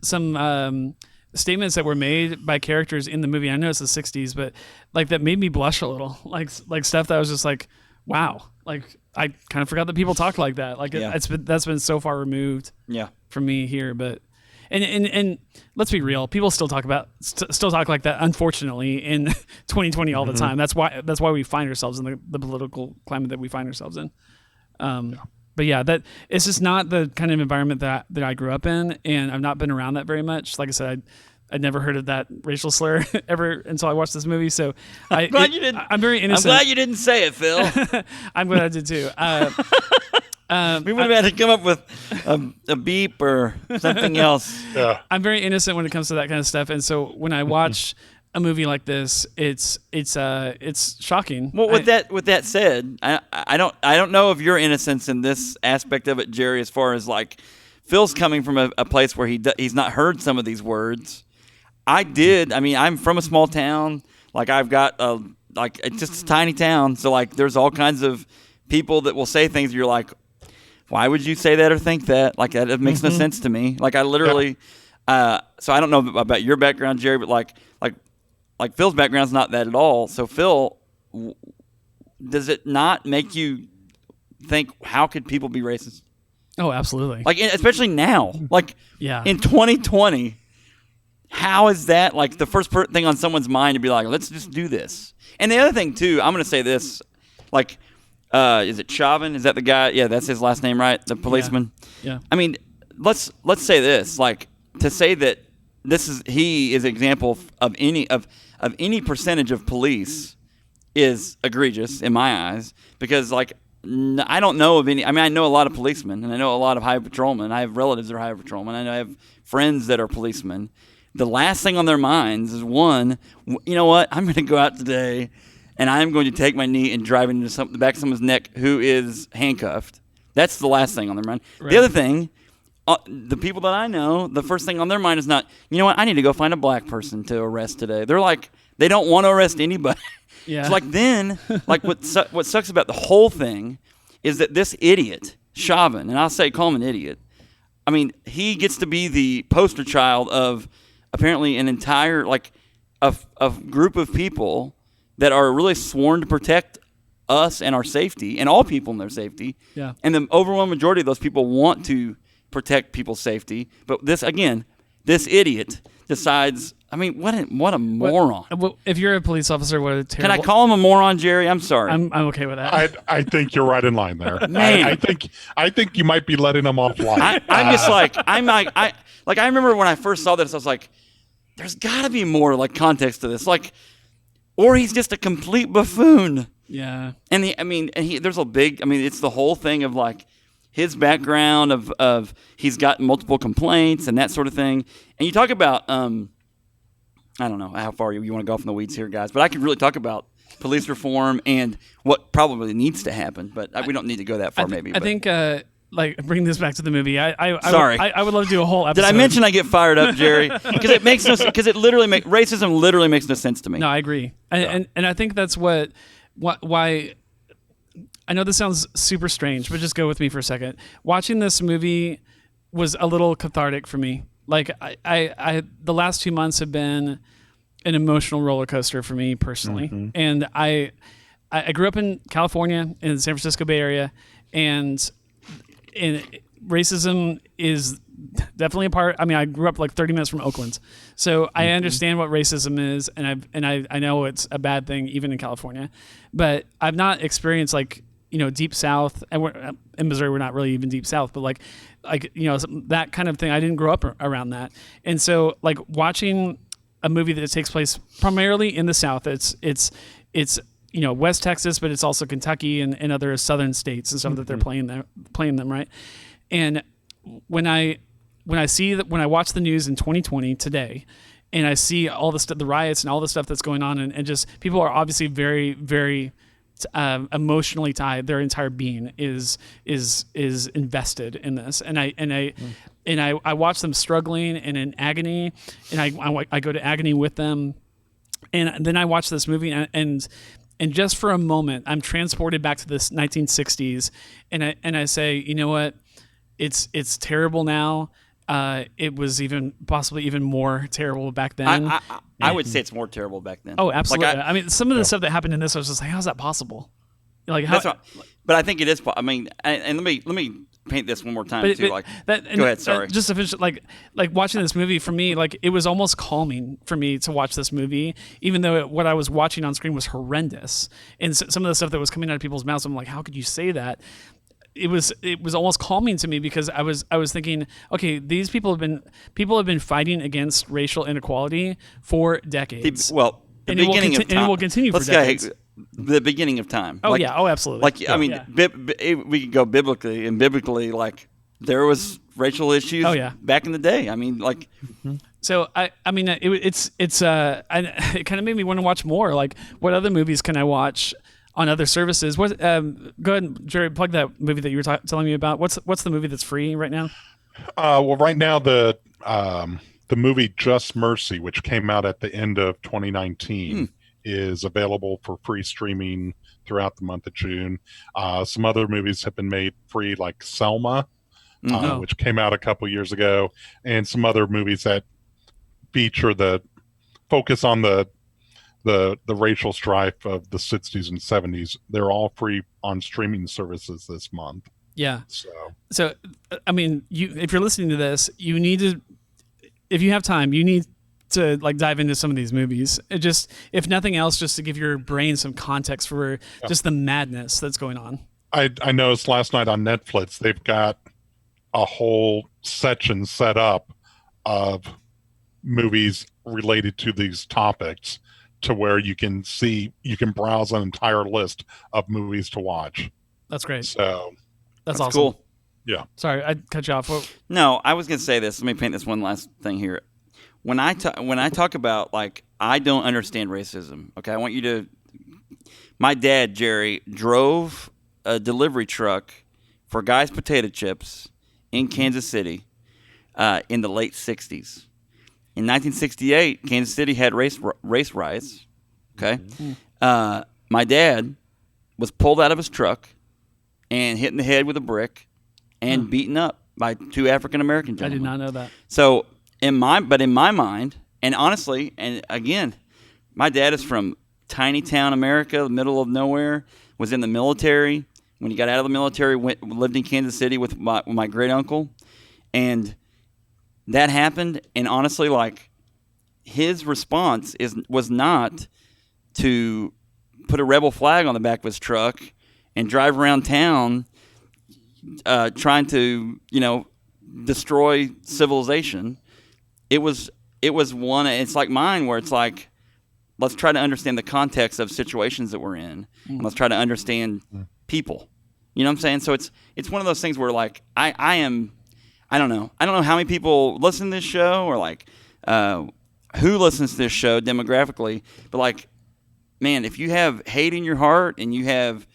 statements that were made by characters in the movie. I know it's the 60s, but like that made me blush a little. Like stuff that I was just like, wow. Like I kind of forgot that people talk like that. Like that's been so far removed. From me here, but and let's be real, people still talk like that. Unfortunately, in 2020 all the time. That's why we find ourselves in the political climate that we find ourselves in. But yeah, that it's just not the kind of environment that I grew up in, and I've not been around that very much. Like I said, I'd never heard of that racial slur ever until I watched this movie. So I'm very innocent. I'm glad you didn't say it, Phil. I'm glad I did too. We would have had to come up with a beep or something else. Yeah. I'm very innocent when it comes to that kind of stuff, and so when I watch a movie like this, it's shocking. Well, with that said, I don't know of your innocence in this aspect of it, Jerry. As far as like Phil's coming from a place where he's not heard some of these words. I did. I mean, I'm from a small town. Like I've got it's just a tiny town. So like, there's all kinds of people that will say things. You're like, why would you say that or think that? Like that it makes no sense to me. Like I literally. So I don't know about your background, Jerry, but like Phil's background's not that at all. So Phil, does it not make you think how could people be racist? Oh, absolutely. Like especially now, like in 2020. How is that like the first thing on someone's mind to be like, let's just do this? And the other thing too, I'm going to say this, like, is it Chauvin? Is that the guy? Yeah, that's his last name, right? The policeman. Yeah. I mean, let's say this, like, to say that he is an example of any percentage of police is egregious in my eyes because like I don't know of any. I mean, I know a lot of policemen and I know a lot of highway patrolmen. I have relatives that are highway patrolmen. I have friends that are policemen. The last thing on their minds is one, you know what? I'm going to go out today and I'm going to take my knee and drive into the back of someone's neck who is handcuffed. That's the last thing on their mind. Right. The other thing, the people that I know, the first thing on their mind is not, you know what? I need to go find a black person to arrest today. They're like, they don't want to arrest anybody. Yeah. So like then, like what sucks about the whole thing is that this idiot, Chauvin, and I'll say call him an idiot. I mean, he gets to be the poster child of apparently an entire like a group of people that are really sworn to protect us and our safety and all people and their safety. Yeah. And the overwhelming majority of those people want to protect people's safety. But this idiot decides, I mean, what a moron. If you're a police officer, what a terrible... Can I call him a moron, Jerry? I'm sorry. I'm okay with that. I think you're right in line there. Man. I think you might be letting him off line. I'm just like, I remember when I first saw this, I was like, there's got to be more like context to this. Like, or he's just a complete buffoon. Yeah. And there's a big, it's the whole thing of like his background of he's got multiple complaints and that sort of thing. And you talk about, I don't know how far you want to go off in the weeds here, guys, but I could really talk about police reform and what probably needs to happen, but we don't need to go that far maybe. I think, like bring this back to the movie. Sorry. I would love to do a whole episode. Did I mention I get fired up, Jerry? Because it makes racism literally makes no sense to me. No, I agree, and I think that's why. I know this sounds super strange, but just go with me for a second. Watching this movie was a little cathartic for me. Like I the last 2 months have been an emotional roller coaster for me personally, and I grew up in California in the San Francisco Bay Area, and racism is definitely a part. I mean, I grew up like 30 minutes from Oakland, so I understand what racism is, and I know it's a bad thing even in California, but I've not experienced like deep South, and in Missouri we're not really even deep South, but like that kind of thing. I didn't grow up around that, and so like watching a movie that takes place primarily in the South, it's West Texas, but it's also Kentucky and other southern states and stuff that they're playing them, right? And when I watch the news in 2020 today, and I see all the riots and all the stuff that's going on, and just people are obviously very, very emotionally tied. Their entire being is invested in this, and I watch them struggling and in agony, and I go to agony with them, and then I watch this movie and just for a moment, I'm transported back to this 1960s, and I say, you know what, it's terrible now. It was possibly even more terrible back then. I would say it's more terrible back then. Oh, absolutely. Like I mean, some of the stuff that happened in this, I was just like, how's that possible? Like, but I think it is. I mean, and let me paint this one more time too. Go ahead. Sorry. Just to finish, like watching this movie for me, like it was almost calming for me to watch this movie, even though what I was watching on screen was horrendous, and some of the stuff that was coming out of people's mouths, I'm like, how could you say that? it was almost calming to me because I was thinking, okay, these people have been fighting against racial inequality for decades. The beginning of time. And it will continue for decades. The beginning of time. Oh, yeah. Oh, absolutely. Like, I mean, we could go biblically, and biblically, like, there was racial issues back in the day. I mean, like... So, it kind of made me want to watch more. Like, what other movies can I watch on other services? Go ahead, Jerry, plug that movie that you were telling me about. What's the movie that's free right now? Well, right now, the movie Just Mercy, which came out at the end of 2019, is available for free streaming throughout the month of June. Some other movies have been made free, like Selma, which came out a couple years ago, and some other movies that feature the focus on the racial strife of the 60s and 70s. They're all free on streaming services this month. Yeah. So I mean, if you're listening to this, you need to, if you have time, you need to like dive into some of these movies. It just, if nothing else, just to give your brain some context for just the madness that's going on. I noticed last night on Netflix, they've got a whole section set up of movies related to these topics, to where you can browse an entire list of movies to watch. That's great. So that's awesome. Cool. Yeah. Sorry, I cut you off. No, I was going to say this. Let me paint this one last thing here. When I talk about, like, I don't understand racism. Okay, I want you to. My dad, Jerry, drove a delivery truck for Guy's Potato Chips in Kansas City in the late '60s. In 1968, Kansas City had race riots. Okay, my dad was pulled out of his truck and hit in the head with a brick and beaten up by two African American gentlemen. I did not know that. So in my mind, and honestly, and again, my dad is from tiny town America, the middle of nowhere. Was in the military. When he got out of the military, lived in Kansas City with my great uncle, and that happened. And honestly, like, his response was not to put a rebel flag on the back of his truck and drive around town trying to, destroy civilization. It was one. It's like mine, where it's like, let's try to understand the context of situations that we're in, and let's try to understand people. You know what I'm saying? So it's one of those things where, like, I don't know how many people listen to this show, or like who listens to this show demographically, but, like, man, if you have hate in your heart and you have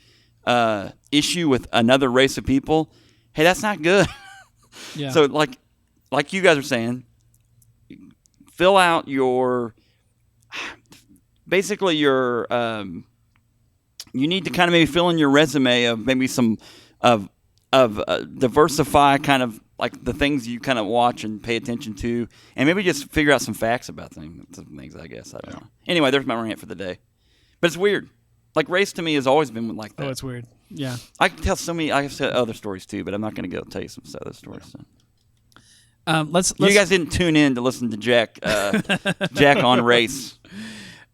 issue with another race of people, hey, that's not good. Yeah. So like you guys are saying, fill out your you need to kind of maybe fill in your resume of maybe some of diversify kind of like the things you kind of watch and pay attention to, and maybe just figure out some facts about things, I guess. I don't know. Anyway, there's my rant for the day. But it's weird. Like, race to me has always been like that. Oh, it's weird. Yeah. I can tell I have said other stories too, but I'm not going to go tell you some other stories. So. Let's you guys didn't tune in to listen to Jack on race.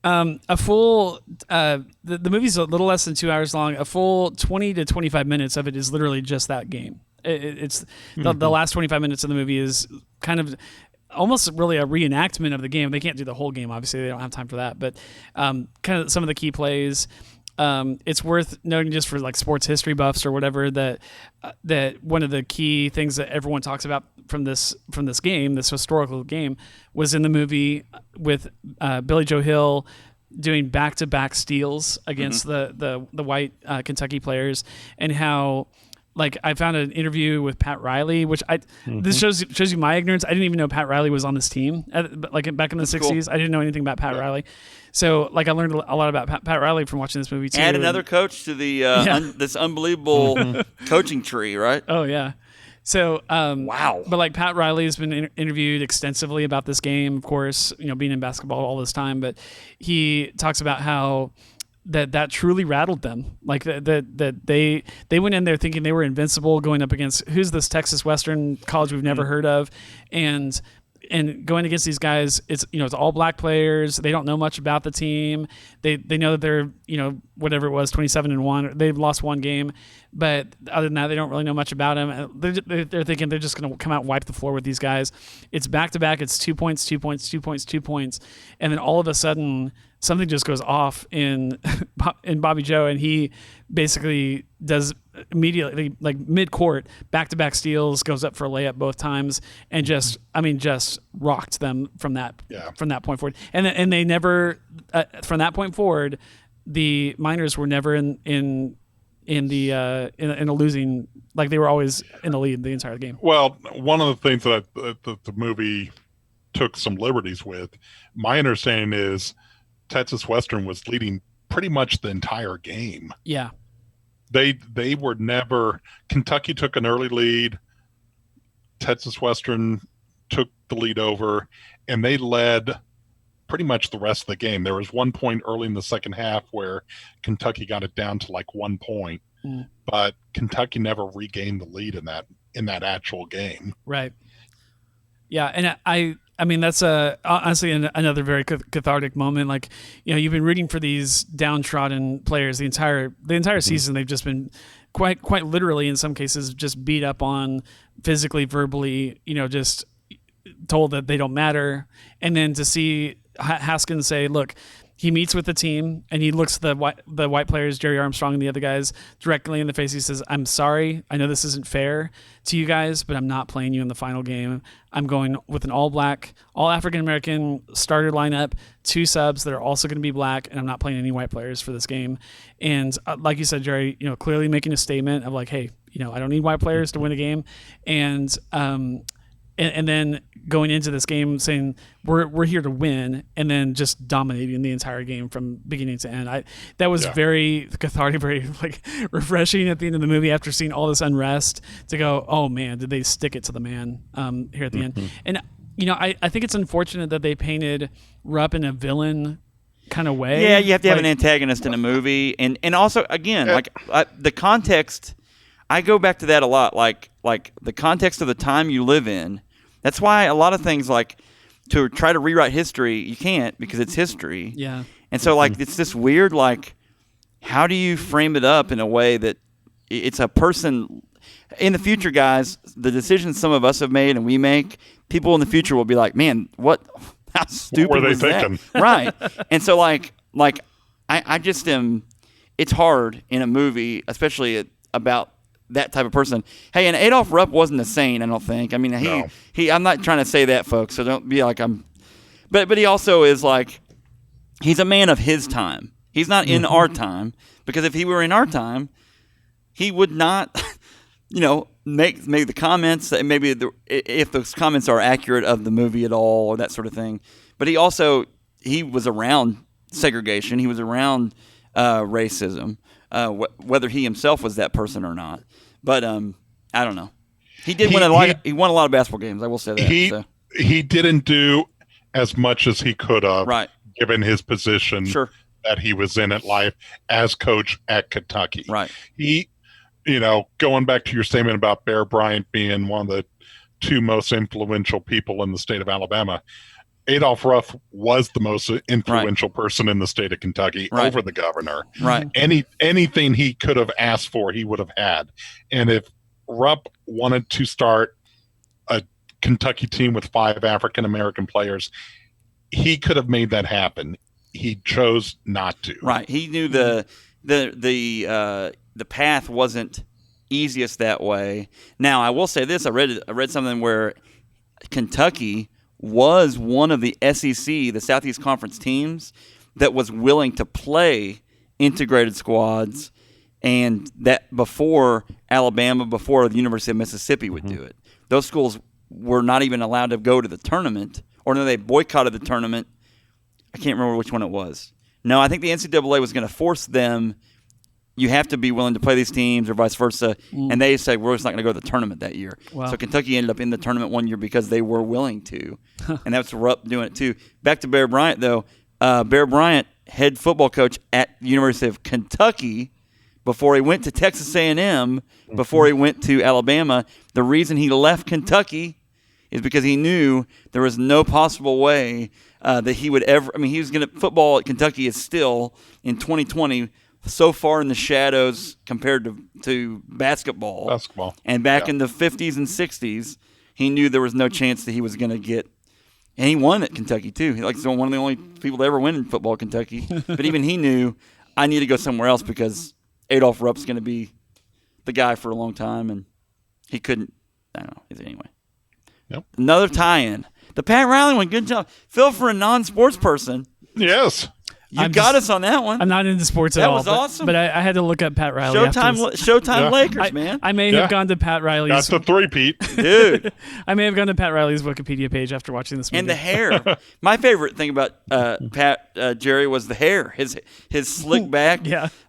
A full the movie's a little less than 2 hours long. A full 20 to 25 minutes of it is literally just that game. It's the last 25 minutes of the movie is kind of almost really a reenactment of the game. They can't do the whole game, obviously. They don't have time for that. But kind of some of the key plays. It's worth noting, just for like sports history buffs or whatever, that one of the key things that everyone talks about from this game, this historical game, was in the movie with Billy Joe Hill doing back-to-back steals against the white Kentucky players, and how, like, I found an interview with Pat Riley, which this shows you my ignorance. I didn't even know Pat Riley was on this team, like back in the 60s. Cool. I didn't know anything about Pat Riley. So, like, I learned a lot about Pat Riley from watching this movie too. Add another coach to the this unbelievable coaching tree, right? Oh yeah. So wow. But, like, Pat Riley has been interviewed extensively about this game, of course, being in basketball all this time. But he talks about how that truly rattled them. Like, that they went in there thinking they were invincible, going up against who's this Texas Western college we've never heard of, and and going against these guys, it's all black players. They don't know much about the team. They know that they're whatever it was 27-1. They've lost one game, but other than that, they don't really know much about them. They're thinking they're just going to come out and wipe the floor with these guys. It's back to back. It's 2 points, 2 points, 2 points, 2 points, and then all of a sudden something just goes off in Bobby Joe, and he basically does immediately, like mid-court, back-to-back steals, goes up for a layup both times, and just rocked them from that point forward. And they never from that point forward, the Miners were never in a losing, like they were always in the lead the entire game. Well, one of the things that the movie took some liberties with, my understanding is Texas Western was leading pretty much the entire game. Yeah. They were never, Kentucky took an early lead, Texas Western took the lead over, and they led pretty much the rest of the game. There was 1 point early in the second half where Kentucky got it down to like 1 point, but Kentucky never regained the lead in that actual game. Right. Yeah, and I mean, that's honestly another very cathartic moment. Like, you've been rooting for these downtrodden players the entire season. They've just been quite literally, in some cases, just beat up on physically, verbally, just told that they don't matter. And then to see Haskins say, look, he meets with the team and he looks the white players, Jerry Armstrong and the other guys, directly in the face. He says, I'm sorry. I know this isn't fair to you guys, but I'm not playing you in the final game. I'm going with an all African-American starter lineup, 2 subs that are also going to be black, and I'm not playing any white players for this game. And like you said, Jerry, clearly making a statement of like, hey, I don't need white players to win a game. And then going into this game saying we're here to win, and then just dominating the entire game from beginning to end. That was very cathartic, very like refreshing at the end of the movie after seeing all this unrest to go, oh man, did they stick it to the man here at the end? And I think it's unfortunate that they painted Rupp in a villain kind of way. Yeah, you have to have an antagonist in a movie, and also again the context. I go back to that a lot, like the context of the time you live in. That's why a lot of things, like to try to rewrite history, you can't, because it's history. Yeah. And so it's this weird, like, how do you frame it up in a way that it's a person in the future, guys, the decisions some of us have made and we make, people in the future will be like, man, how stupid what were they was thinking? That? Right. And so I just am, it's hard in a movie, especially about that type of person. Hey, and Adolph Rupp wasn't a saint, I don't think. I mean, he I'm not trying to say that, folks, so don't be like I'm. But he also is like, he's a man of his time. He's not in our time, because if he were in our time, he would not, make the comments that maybe if those comments are accurate of the movie at all or that sort of thing. But he was around segregation. He was around racism. Whether he himself was that person or not, but I don't know. He did win a lot. He won a lot of basketball games. I will say that. He didn't do as much as he could have, right, given his position that he was in at life as coach at Kentucky. Right. He, going back to your statement about Bear Bryant being one of the 2 most influential people in the state of Alabama. Adolph Rupp was the most influential person in the state of Kentucky over the governor. Right. Anything he could have asked for, he would have had. And if Rupp wanted to start a Kentucky team with 5 African-American players, he could have made that happen. He chose not to. Right. He knew the path wasn't easiest that way. Now, I will say this. I read something where Kentucky was one of the SEC, the Southeast Conference teams, that was willing to play integrated squads, and that before Alabama, before the University of Mississippi would do it. Those schools were not even allowed to go to the tournament, or no, they boycotted the tournament. I can't remember which one it was. No, I think the NCAA was going to force them, you have to be willing to play these teams or vice versa. And they said, we're just not going to go to the tournament that year. Wow. So Kentucky ended up in the tournament one year because they were willing to. And that's Rupp doing it too. Back to Bear Bryant, though. Bear Bryant, head football coach at the University of Kentucky before he went to Texas A&M, before he went to Alabama. The reason he left Kentucky is because he knew there was no possible way that he would ever. I mean, he was going to football at Kentucky is still in 2020 so far in the shadows compared to basketball. Basketball. And back in the 50s and 60s, he knew there was no chance that he was going to get. And he won at Kentucky too. He's one of the only people to ever win in football at Kentucky. But even he knew, I need to go somewhere else because Adolph Rupp's going to be the guy for a long time, and he couldn't. I don't know. Anyway. Yep. Another tie-in. The Pat Riley one, good job. Phil, for a non-sports person. Yes. You got us on that one. I'm not into sports at all. That was awesome. But I had to look up Pat Riley. Showtime Lakers, man. I may have gone to Pat Riley's. That's the three-peat. Dude. I may have gone to Pat Riley's Wikipedia page after watching this movie. And the hair. My favorite thing about Jerry was the hair. His slick back,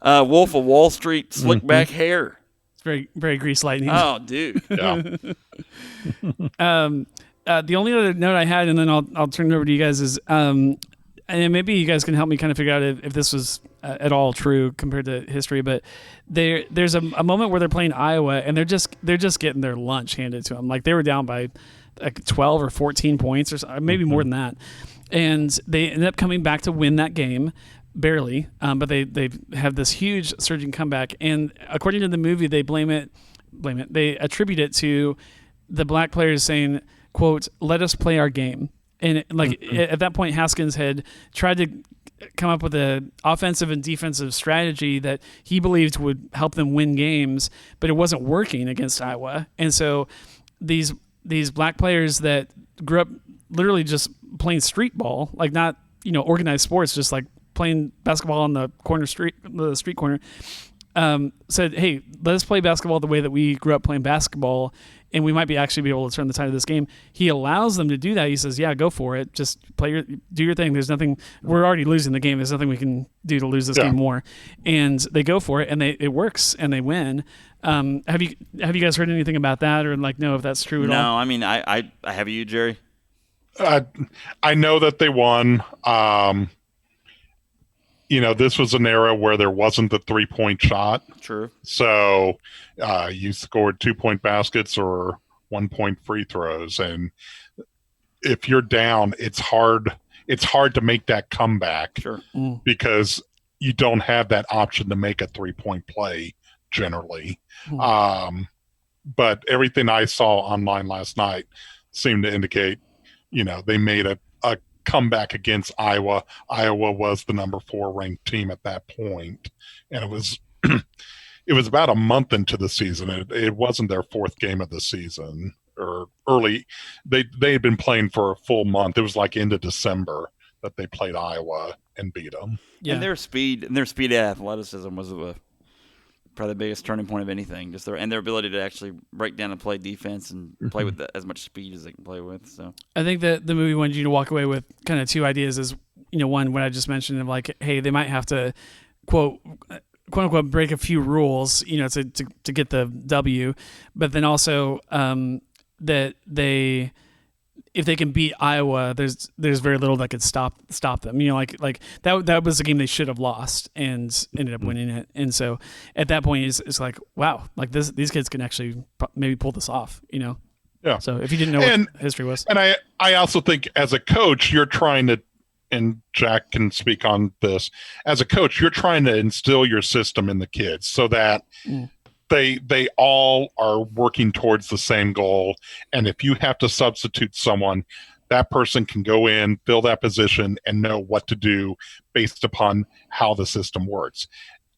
Wolf of Wall Street slick back hair. It's very, very Grease Lightning. Oh, dude. Yeah. The only other note I had, and then I'll turn it over to you guys, is and maybe you guys can help me kind of figure out if this was at all true compared to history. But there's a moment where they're playing Iowa, and they're just getting their lunch handed to them. Like they were down by like 12 or 14 points, or maybe more than that, and they end up coming back to win that game. Barely, but they have this huge surging comeback, and according to the movie, they they attribute it to the black players saying, quote, "Let us play our game." And at that point, Haskins had tried to come up with an offensive and defensive strategy that he believed would help them win games, but it wasn't working against Iowa. And so these black players that grew up literally just playing street ball, like not organized sports, just like playing basketball on the street corner, said, "Hey, let us play basketball the way that we grew up playing basketball, and we might be able to turn the tide of this game." He allows them to do that. He says, "Yeah, go for it. Just do your thing. There's nothing. We're already losing the game. There's nothing we can do to lose this game more." And they go for it, and it works, and they win. Have you guys heard anything about that, or know if that's true at all? No, I mean, I have you, Jerry. I know that they won. This was an era where there wasn't the 3-point shot. True. So you scored 2-point baskets or 1-point free throws. And if you're down, it's hard to make that comeback. Sure. Because you don't have that option to make a 3-point play generally. But everything I saw online last night seemed to indicate, they made a comeback against Iowa. Iowa was the number 4 ranked team at that point, and it was it was about a month into the season. It wasn't their 4th game of the season or early. They had been playing for a full month. It was like into December that they played Iowa and beat them. Yeah. And their speed and athleticism was probably the biggest turning point of anything. Just their ability to actually break down and play defense and play with as much speed as they can play with. So I think that the movie wanted you to walk away with kind of 2 ideas. Is one, what I just mentioned, of hey, they might have to quote unquote break a few rules, to get the W, but then also that if they can beat Iowa, there's very little that could stop them. That was a game they should have lost and ended up winning it. And so at that point, it's like, wow, these kids can actually maybe pull this off. Yeah. So if you didn't know what history was, and I also think as a coach, you're trying to, and Jack can speak on this. As a coach, you're trying to instill your system in the kids so that. They all are working towards the same goal. And if you have to substitute someone, that person can go in, fill that position, and know what to do based upon how the system works.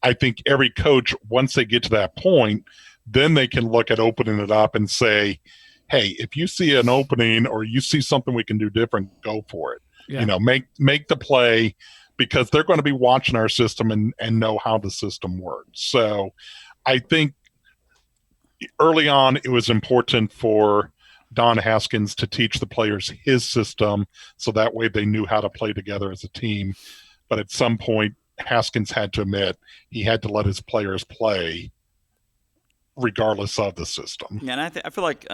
I think every coach, once they get to that point, then they can look at opening it up and say, hey, if you see an opening or you see something we can do different, go for it. Yeah. Make the play, because they're going to be watching our system and know how the system works. So I think early on, it was important for Don Haskins to teach the players his system so that way they knew how to play together as a team. But at some point, Haskins had to admit he had to let his players play regardless of the system. Yeah, and I feel like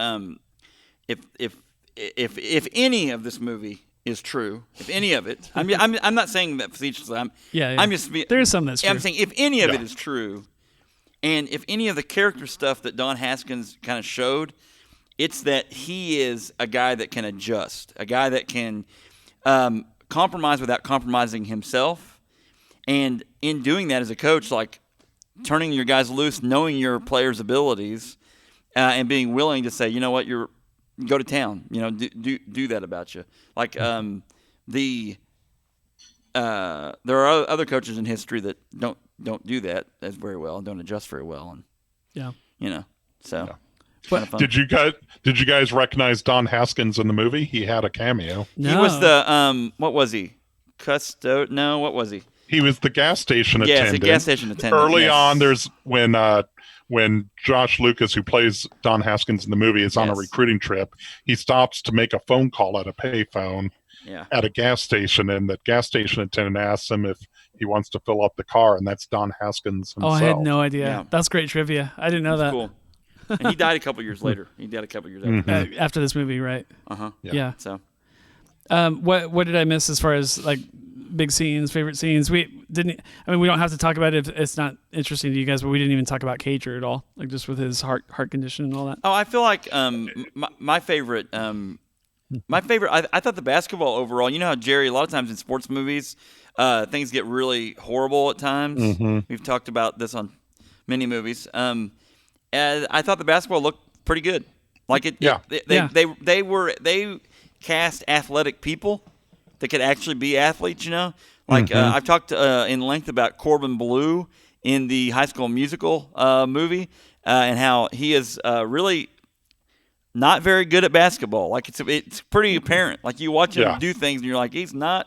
if any of this movie is true, if any of it, I'm not saying that facetiously. I'm just there is some that's true. I'm saying if any of it is true. And if any of the character stuff that Don Haskins kind of showed It's that he is a guy that can adjust, a guy that can compromise without compromising himself. And in doing that as a coach, like turning your guys loose, knowing your players' abilities, and being willing to say, you know what, go to town. You know, do that about you. Like there are other coaches in history that don't do that as very well and don't adjust very well. And you know, so. Yeah. But did you guys recognize Don Haskins in the movie? He had a cameo. No. He was the what was he? No, what was he? He was the gas station attendant. Yes, the gas station attendant. Early on, there's when Josh Lucas, who plays Don Haskins in the movie, is on a recruiting trip, he stops to make a phone call at a payphone at a gas station, and the gas station attendant asks him if he wants to fill up the car, and that's Don Haskins himself. Oh, I had no idea. Yeah. That's great trivia. I didn't know that. Cool. And he died a couple years later. After this movie, right? Yeah. So, what did I miss as far as like big scenes, favorite scenes? We didn't. I mean, we don't have to talk about it if it's not interesting to you guys, but we didn't even talk about Cager at all, like just with his heart condition and all that. Oh, I feel like my favorite. I thought the basketball overall. You know how Jerry, a lot of times in sports movies, things get really horrible at times. Mm-hmm. We've talked about this on many movies. And I thought the basketball looked pretty good. Like they cast athletic people that could actually be athletes. You know, like I've talked in length about Corbin Bleu in the High School Musical movie, and how he is really not very good at basketball. Like it's pretty apparent. Like you watch him do things, and you're like, he's not.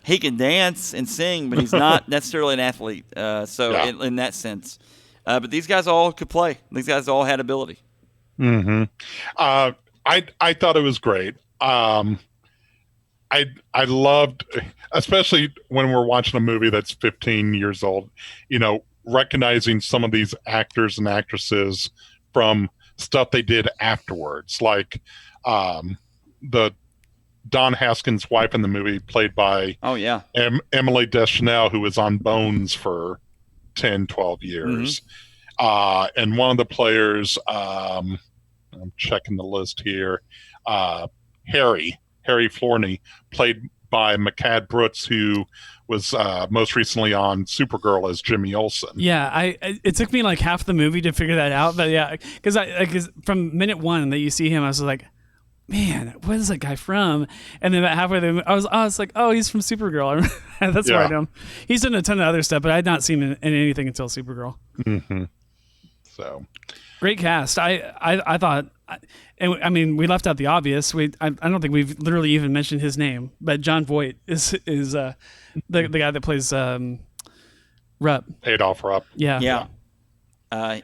He can dance and sing, but he's not necessarily an athlete. In that sense. But these guys all could play. These guys all had ability. Mm-hmm. I thought it was great. I loved, especially when we're watching a movie that's 15 years old, you know, recognizing some of these actors and actresses from stuff they did afterwards. Like the Don Haskins' wife in the movie, played by Emily Deschanel, who was on Bones for 10, 12 years. And one of the players, I'm checking the list here, Harry Florney, played by McCad Brooks, who was most recently on Supergirl as Jimmy Olsen. Yeah, it took me like half the movie to figure that out, but yeah, because from minute one that you see him, I was like, man, what is that guy from? And then about halfway there, I was like, oh, he's from Supergirl. That's where I know him. He's done a ton of other stuff, but I had not seen him in anything until Supergirl. Mm-hmm. So great cast. I thought, and I mean, we left out the obvious. I don't think we've literally even mentioned his name, but John Voight is the guy that plays Rupp. Adolph Rupp. Yeah.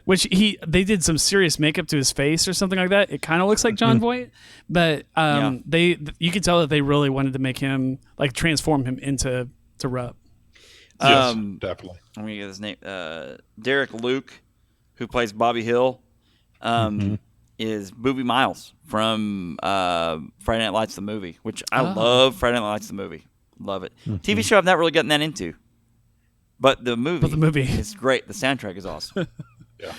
Which they did some serious makeup to his face or something like that. It kind of looks like John Voight, but you could tell that they really wanted to make him like transform him into Rupp. Yes, definitely. I'm gonna get his name. Derek Luke, who plays Bobby Hill, is Booby Miles from Friday Night Lights the movie, which I love. Friday Night Lights the movie, love it. TV show I've not really gotten that into. But the movie is great. The soundtrack is awesome. Yeah,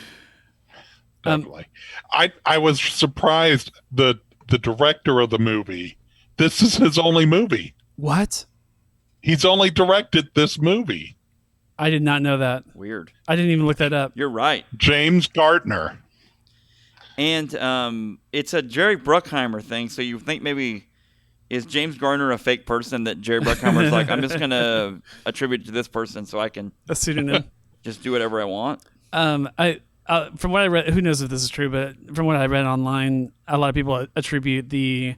definitely. I was surprised the director of the movie. This is his only movie. What? He's only directed this movie. I did not know that. Weird. I didn't even look that up. You're right. James Gardner. And it's a Jerry Bruckheimer thing. So you think maybe. Is James Garner a fake person that Jerry Bruckheimer is like, I'm just going to attribute to this person so I can a pseudonym, just do whatever I want? From what I read, who knows if this is true, but from what I read online, a lot of people attribute the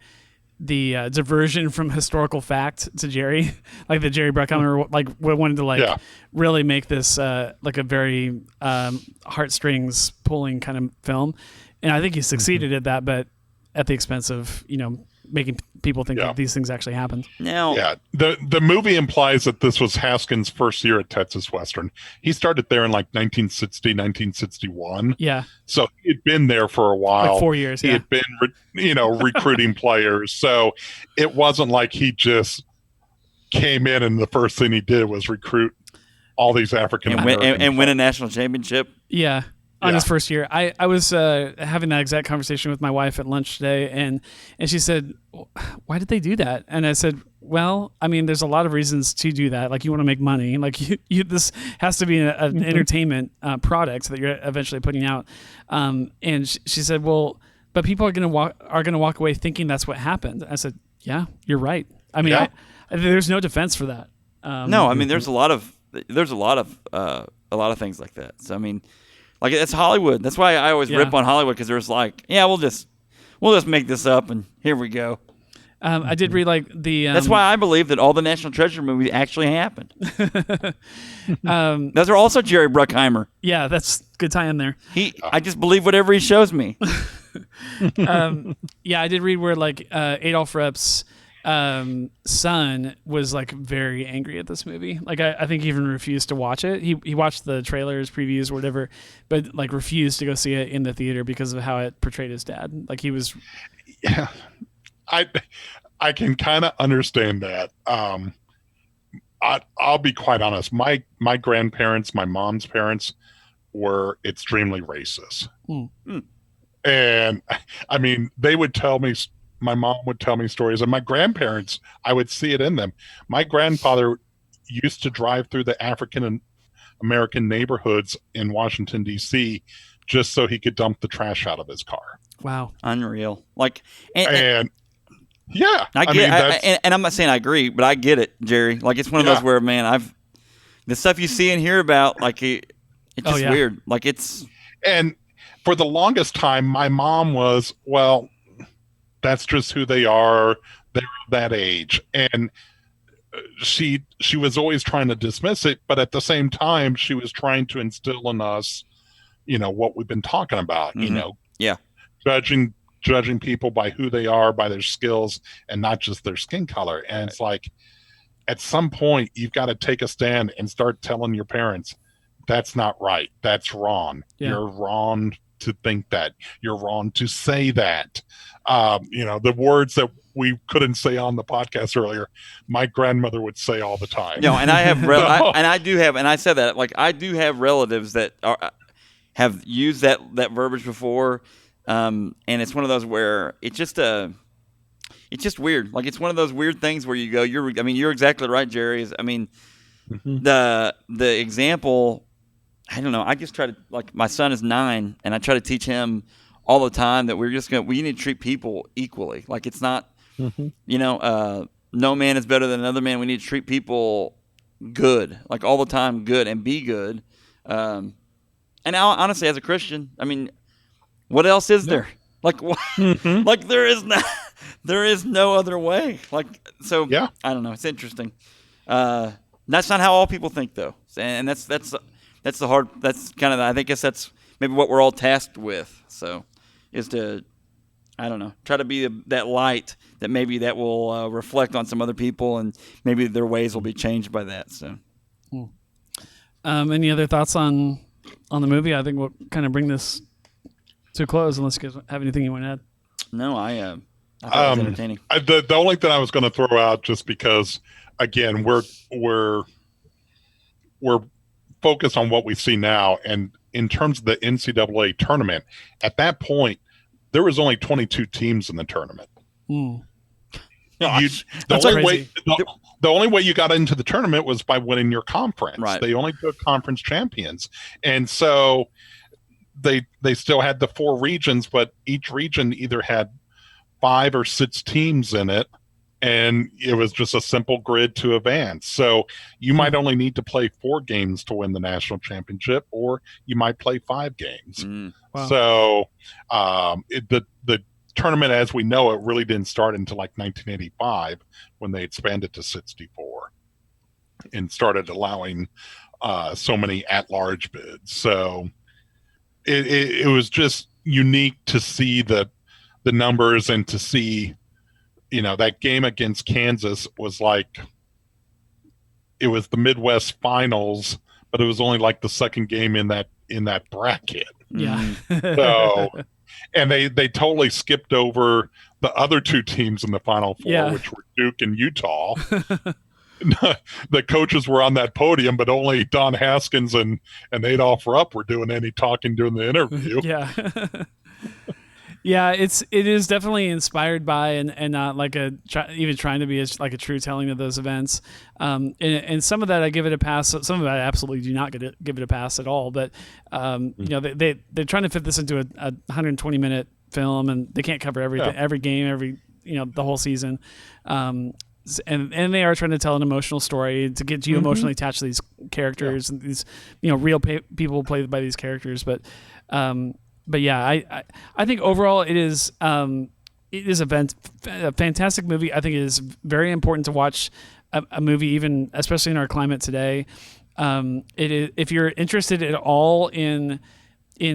diversion from historical fact to Jerry, like the Jerry Bruckheimer like wanted to really make this like a very heartstrings pulling kind of film, and I think he succeeded at that, but at the expense of making people think that these things actually happened. Now, the movie implies that this was Haskins' first year at Texas Western. He started there in like 1960, 1961. Yeah. So he'd been there for a while. Like 4 years. He had been, recruiting players. So it wasn't like he just came in and the first thing he did was recruit all these African Americans and win a national championship. Yeah. on his first year. I was having that exact conversation with my wife at lunch today, and she said, "Why did they do that?" And I said, "Well, I mean, there's a lot of reasons to do that. Like, you want to make money. Like, this has to be an entertainment product that you're eventually putting out." And she said, "Well, but people are going to walk away thinking that's what happened." I said, "Yeah, you're right. I mean, there's no defense for that." No, I mean, there's a lot of things like that. So I mean, like, it's Hollywood. That's why I always rip on Hollywood, because there's like, we'll just make this up and here we go. I did read like the. That's why I believe that all the National Treasure movies actually happened. Those are also Jerry Bruckheimer. Yeah, that's good tie in there. I just believe whatever he shows me. I did read where like Adolf Rupp's son was like very angry at this movie. Like I think he even refused to watch it. He watched the trailers, previews, or whatever, but like refused to go see it in the theater because of how it portrayed his dad. Like he was. Yeah, I can kind of understand that. I'll be quite honest. My grandparents, my mom's parents, were extremely racist. And I mean, they would tell me, my mom would tell me stories, and my grandparents, I would see it in them. My grandfather used to drive through the African American neighborhoods in Washington, D.C., just so he could dump the trash out of his car. Wow. Unreal. Like, and yeah, I get, and I'm not saying I agree, but I get it, Jerry. Like, it's one of those where, man, the stuff you see and hear about, like, it's just weird. Like, and for the longest time, my mom was, well, that's just who they are. They're that age. And she was always trying to dismiss it, but at the same time, she was trying to instill in us, what we've been talking about, judging people by who they are, by their skills, and not just their skin color. And it's like, at some point, you've got to take a stand and start telling your parents, that's not right. That's wrong. Yeah. You're wrong to think that. You're wrong to say that. The words that we couldn't say on the podcast earlier, my grandmother would say all the time. No, and I have, I said that, like, I do have relatives that have used that verbiage before. And it's one of those where it's just weird. Like, it's one of those weird things where you go, you're exactly right, Jerry. The example, I don't know. I just try to, like, my son is 9, and I try to teach him all the time that we need to treat people equally. Like, it's not, no man is better than another man. We need to treat people good, like, all the time, good, and be good. And honestly, as a Christian, I mean, what else is there? Like, like, there is no other way. Like, so, I don't know. It's interesting. That's not how all people think, though. And that's the hard, that's kind of, I think that's maybe what we're all tasked with. So, is to, I don't know, try to be that light that maybe that will reflect on some other people, and maybe their ways will be changed by that. So, any other thoughts on the movie? I think we'll kind of bring this to a close, unless you guys have anything you want to add. No, I thought it was entertaining. The only thing I was going to throw out, just because, again, we're focused on what we see now, and in terms of the NCAA tournament, at that point, there was only 22 teams in the tournament. The only way you got into the tournament was by winning your conference. Right. They only took conference champions, and so they still had the 4 regions, but each region either had 5 or 6 teams in it, and it was just a simple grid to advance. So you might only need to play 4 games to win the national championship, or you might play 5 games. Wow. So the tournament as we know it really didn't start until like 1985, when they expanded to 64 and started allowing so many at-large bids. So it was just unique to see the numbers, and to see, that game against Kansas was like, it was the Midwest Finals, but it was only like the second game in that bracket. Yeah. So, and they totally skipped over the other 2 teams in the Final Four, which were Duke and Utah. the coaches were on that podium, but only Don Haskins and Adolph Rupp were doing any talking during the interview. Yeah. Yeah, it is definitely inspired by and not like even trying to be like a true telling of those events. And some of that I give it a pass. Some of it I absolutely do not give it a pass at all. But you know, they're trying to fit this into a 120-minute film, and they can't cover everything, every game, the whole season. And they are trying to tell an emotional story to get you emotionally attached to these characters and these real people played by these characters. But yeah, I think overall it is a fantastic movie. I think it is very important to watch a movie, even especially in our climate today. It is, if you're interested at all in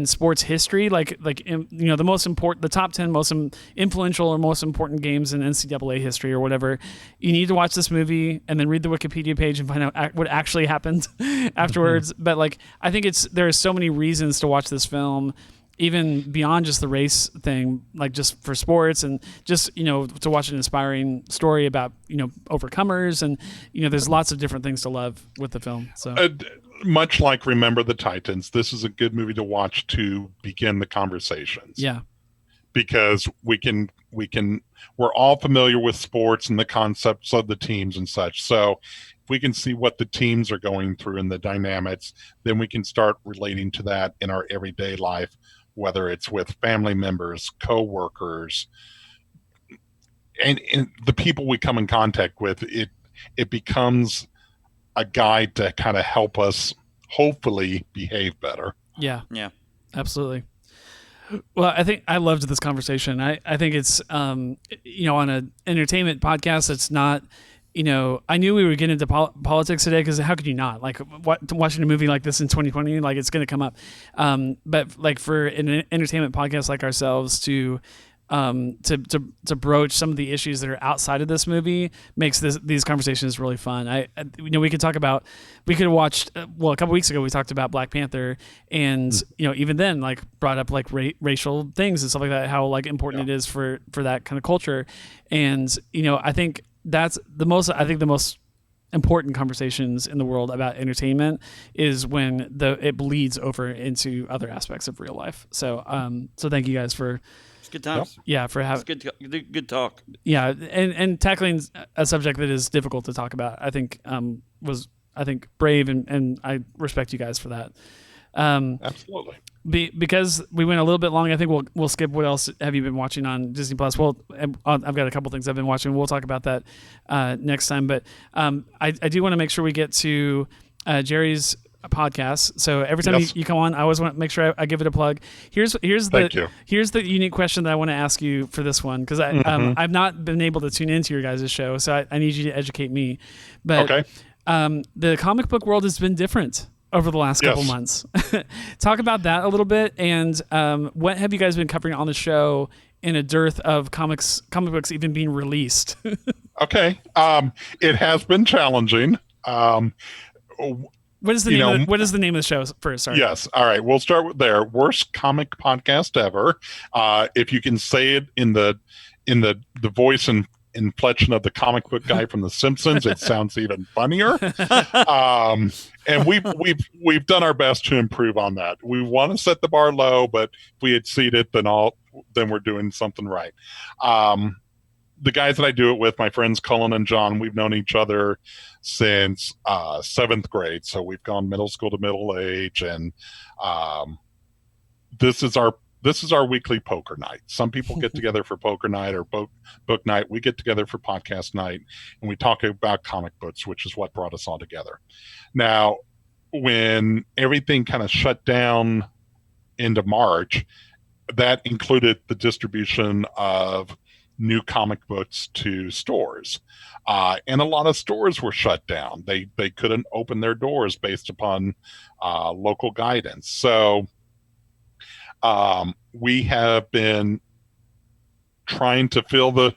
sports history, the top 10 most influential or most important games in NCAA history or whatever, you need to watch this movie and then read the Wikipedia page and find out what actually happened afterwards. But I think there are so many reasons to watch this film, even beyond just the race thing, just for sports and just, to watch an inspiring story about, overcomers. And, there's lots of different things to love with the film. So much like Remember the Titans, this is a good movie to watch to begin the conversations. Yeah. Because we're all familiar with sports and the concepts of the teams and such. So if we can see what the teams are going through and the dynamics, then we can start relating to that in our everyday life, whether it's with family members, co-workers, and the people we come in contact with. It becomes a guide to kind of help us hopefully behave better. Yeah. Yeah. Absolutely. Well, I think I loved this conversation. I think it's, on an entertainment podcast, it's not, I knew we would get into politics today, because how could you not? Watching a movie like this in 2020, it's going to come up. But for an entertainment podcast like ourselves to broach some of the issues that are outside of this movie makes these conversations really fun. We could talk about, we could have watched, a couple weeks ago we talked about Black Panther, and even then brought up racial things and stuff like that, how important it is for that kind of culture. And I think that's the most important conversations in the world about entertainment is when it bleeds over into other aspects of real life. So thank you guys for good times. Yeah, for having good talk. Yeah, and tackling a subject that is difficult to talk about, I think was brave, and I respect you guys for that. Absolutely. Because we went a little bit long, I think we'll skip what else have you been watching on Disney Plus. Well, I've got a couple things I've been watching. We'll talk about that next time. But I do want to make sure we get to Jerry's podcast. So every time you come on, I always want to make sure I give it a plug. Here's the unique question that I want to ask you for this one, because I've not been able to tune into your guys' show, so I need you to educate me. But the comic book world has been different over the last couple months. Talk about that a little bit, and what have you guys been covering on the show in a dearth of comic books even being released? Okay. It has been challenging. What is the name? What is the name of the show first? Sorry. Yes. All right. We'll start with there. Worst comic podcast ever. If you can say it in the voice and inflection of the comic book guy from The Simpsons, it sounds even funnier. And we've done our best to improve on that. We want to set the bar low, but if we exceed it, then we're doing something right. The guys that I do it with, my friends Cullen and John, we've known each other since 7th grade. So we've gone middle school to middle age, and this is our weekly poker night. Some people get together for poker night or book night. We get together for podcast night, and we talk about comic books, which is what brought us all together. Now, when everything kind of shut down into March, that included the distribution of new comic books to stores. And a lot of stores were shut down. They couldn't open their doors based upon local guidance. So we have been trying to fill the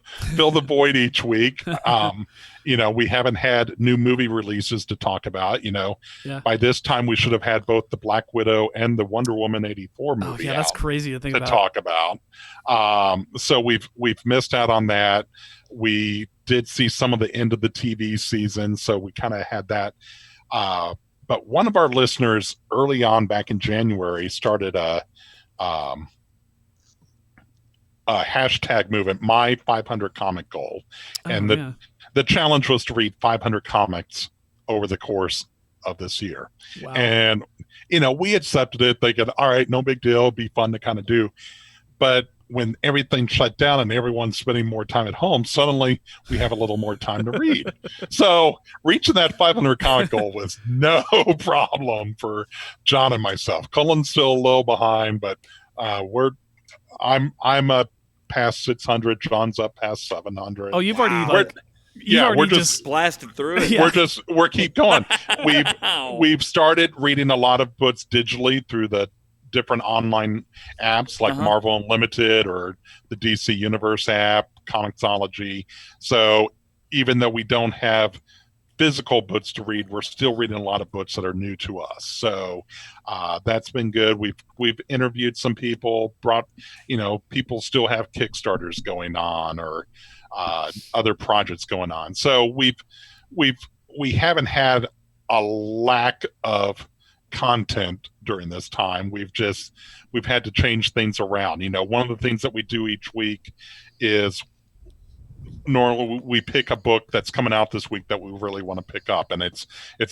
void each week. We haven't had new movie releases to talk about. By this time we should have had both the Black Widow and the Wonder Woman 84 movie. Oh, yeah, that's crazy to talk about. So we've missed out on that. We did see some of the end of the TV season, so we kind of had that. But one of our listeners early on back in January started a hashtag movement, my 500 comic goal. And the challenge was to read 500 comics over the course of this year. Wow. And, we accepted it, thinking, all right, no big deal, it'd be fun to kind of do. But when everything shut down and everyone's spending more time at home, suddenly we have a little more time to read. So reaching that 500 comic goal was no problem for John and myself. Cullen's still a little behind, but I'm up past 600. John's up past 700. Oh, you've already we're just blasted through it. Yeah. We're keep going. We've started reading a lot of books digitally through the different online apps like Marvel Unlimited or the DC Universe app, Comixology. So even though we don't have physical books to read, we're still reading a lot of books that are new to us. So that's been good. We've interviewed some people, people still have Kickstarters going on or other projects going on. So we haven't had a lack of content during this time. We've had to change things around. One of the things that we do each week is normally we pick a book that's coming out this week that we really want to pick up, and it's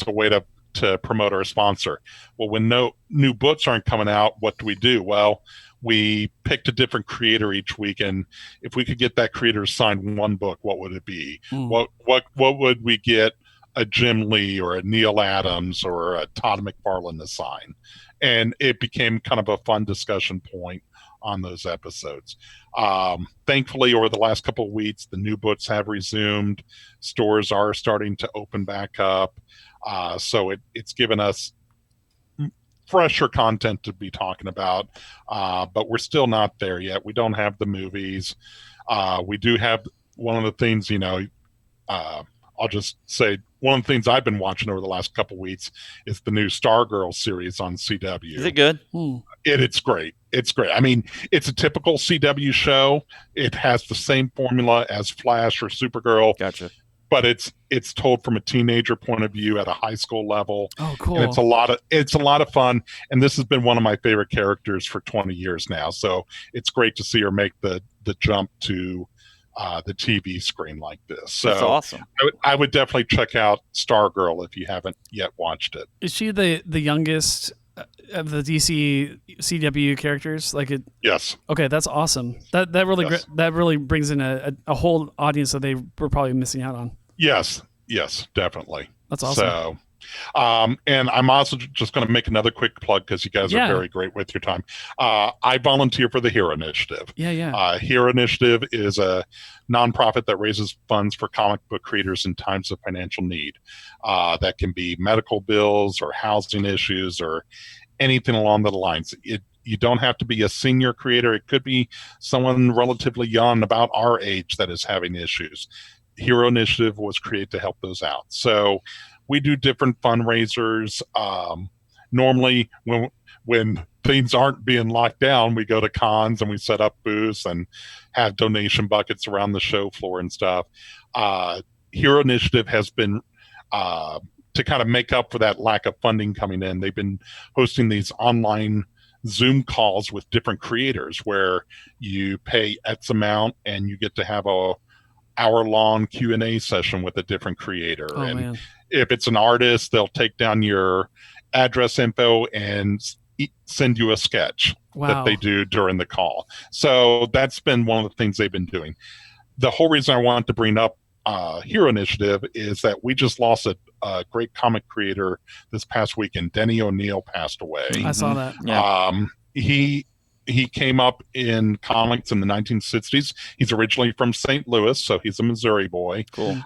a way to promote our sponsor. Well, when no new books aren't coming out, what do? Well, we picked a different creator each week, and if we could get that creator to sign one book, what would it be? What would we get a Jim Lee or a Neil Adams or a Todd McFarlane to sign? And it became kind of a fun discussion point on those episodes. Thankfully, over the last couple of weeks, the new books have resumed. Stores are starting to open back up. So it's given us fresher content to be talking about, but we're still not there yet. We don't have the movies. We do have one of the things, I'll just say one of the things I've been watching over the last couple of weeks is the new Stargirl series on CW. Is it good? It's great. It's great. I mean, it's a typical CW show. It has the same formula as Flash or Supergirl. Gotcha. But it's told from a teenager point of view at a high school level. Oh, cool. And it's a lot of fun. And this has been one of my favorite characters for 20 years now. So it's great to see her make the jump to the TV screen like this. So that's awesome. I would definitely check out Stargirl if you haven't yet watched it. Is she the youngest of the DC CW characters? Yes. Okay, that's awesome. That really brings in a whole audience that they were probably missing out on. Yes, definitely. That's awesome. So, and I'm also just going to make another quick plug because you guys are very great with your time. I volunteer for the Hero Initiative. Yeah. Hero Initiative is a nonprofit that raises funds for comic book creators in times of financial need. That can be medical bills or housing issues or anything along the lines. You don't have to be a senior creator. It could be someone relatively young, about our age, that is having issues. Hero Initiative was created to help those out. So we do different fundraisers. Normally, when things aren't being locked down, we go to cons and we set up booths and have donation buckets around the show floor and stuff. Hero Initiative has been, to kind of make up for that lack of funding coming in, they've been hosting these online Zoom calls with different creators where you pay X amount and you get to have a hour-long Q&A session with a different creator. Oh, and man. If it's an artist, they'll take down your address info and send you a sketch that they do during the call. So that's been one of the things they've been doing. The whole reason I wanted to bring up Hero Initiative is that we just lost a great comic creator this past weekend. Denny O'Neil passed away. I saw that. Yeah. He came up in comics in the 1960s. He's originally from St. Louis, so he's a Missouri boy. Cool.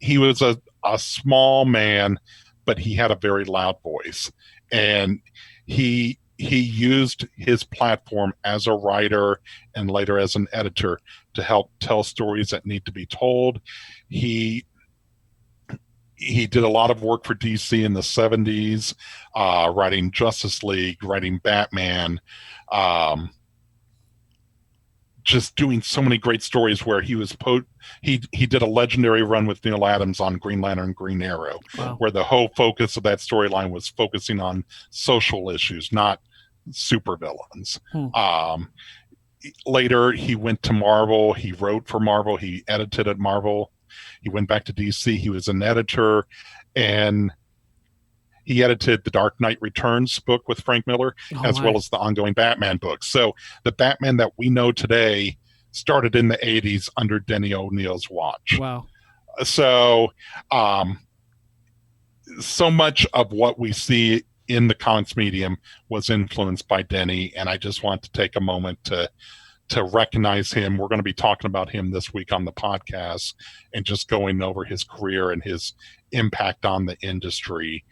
He was a small man, but he had a very loud voice. And he used his platform as a writer and later as an editor to help tell stories that need to be told. He did a lot of work for DC in the 70s, writing Justice League, writing Batman, just doing so many great stories where he was he did a legendary run with Neil Adams on Green Lantern, Green Arrow, where the whole focus of that storyline was focusing on social issues, not supervillains. Later, he went to Marvel. He wrote for Marvel. He edited at Marvel. He went back to DC. He was an editor, and he edited the Dark Knight Returns book with Frank Miller, as well as the ongoing Batman books. So the Batman that we know today started in the 80s under Denny O'Neil's watch. Wow. So, so much of what we see in the comics medium was influenced by Denny, and I just want to take a moment to recognize him. We're going to be talking about him this week on the podcast and just going over his career and his impact on the industry.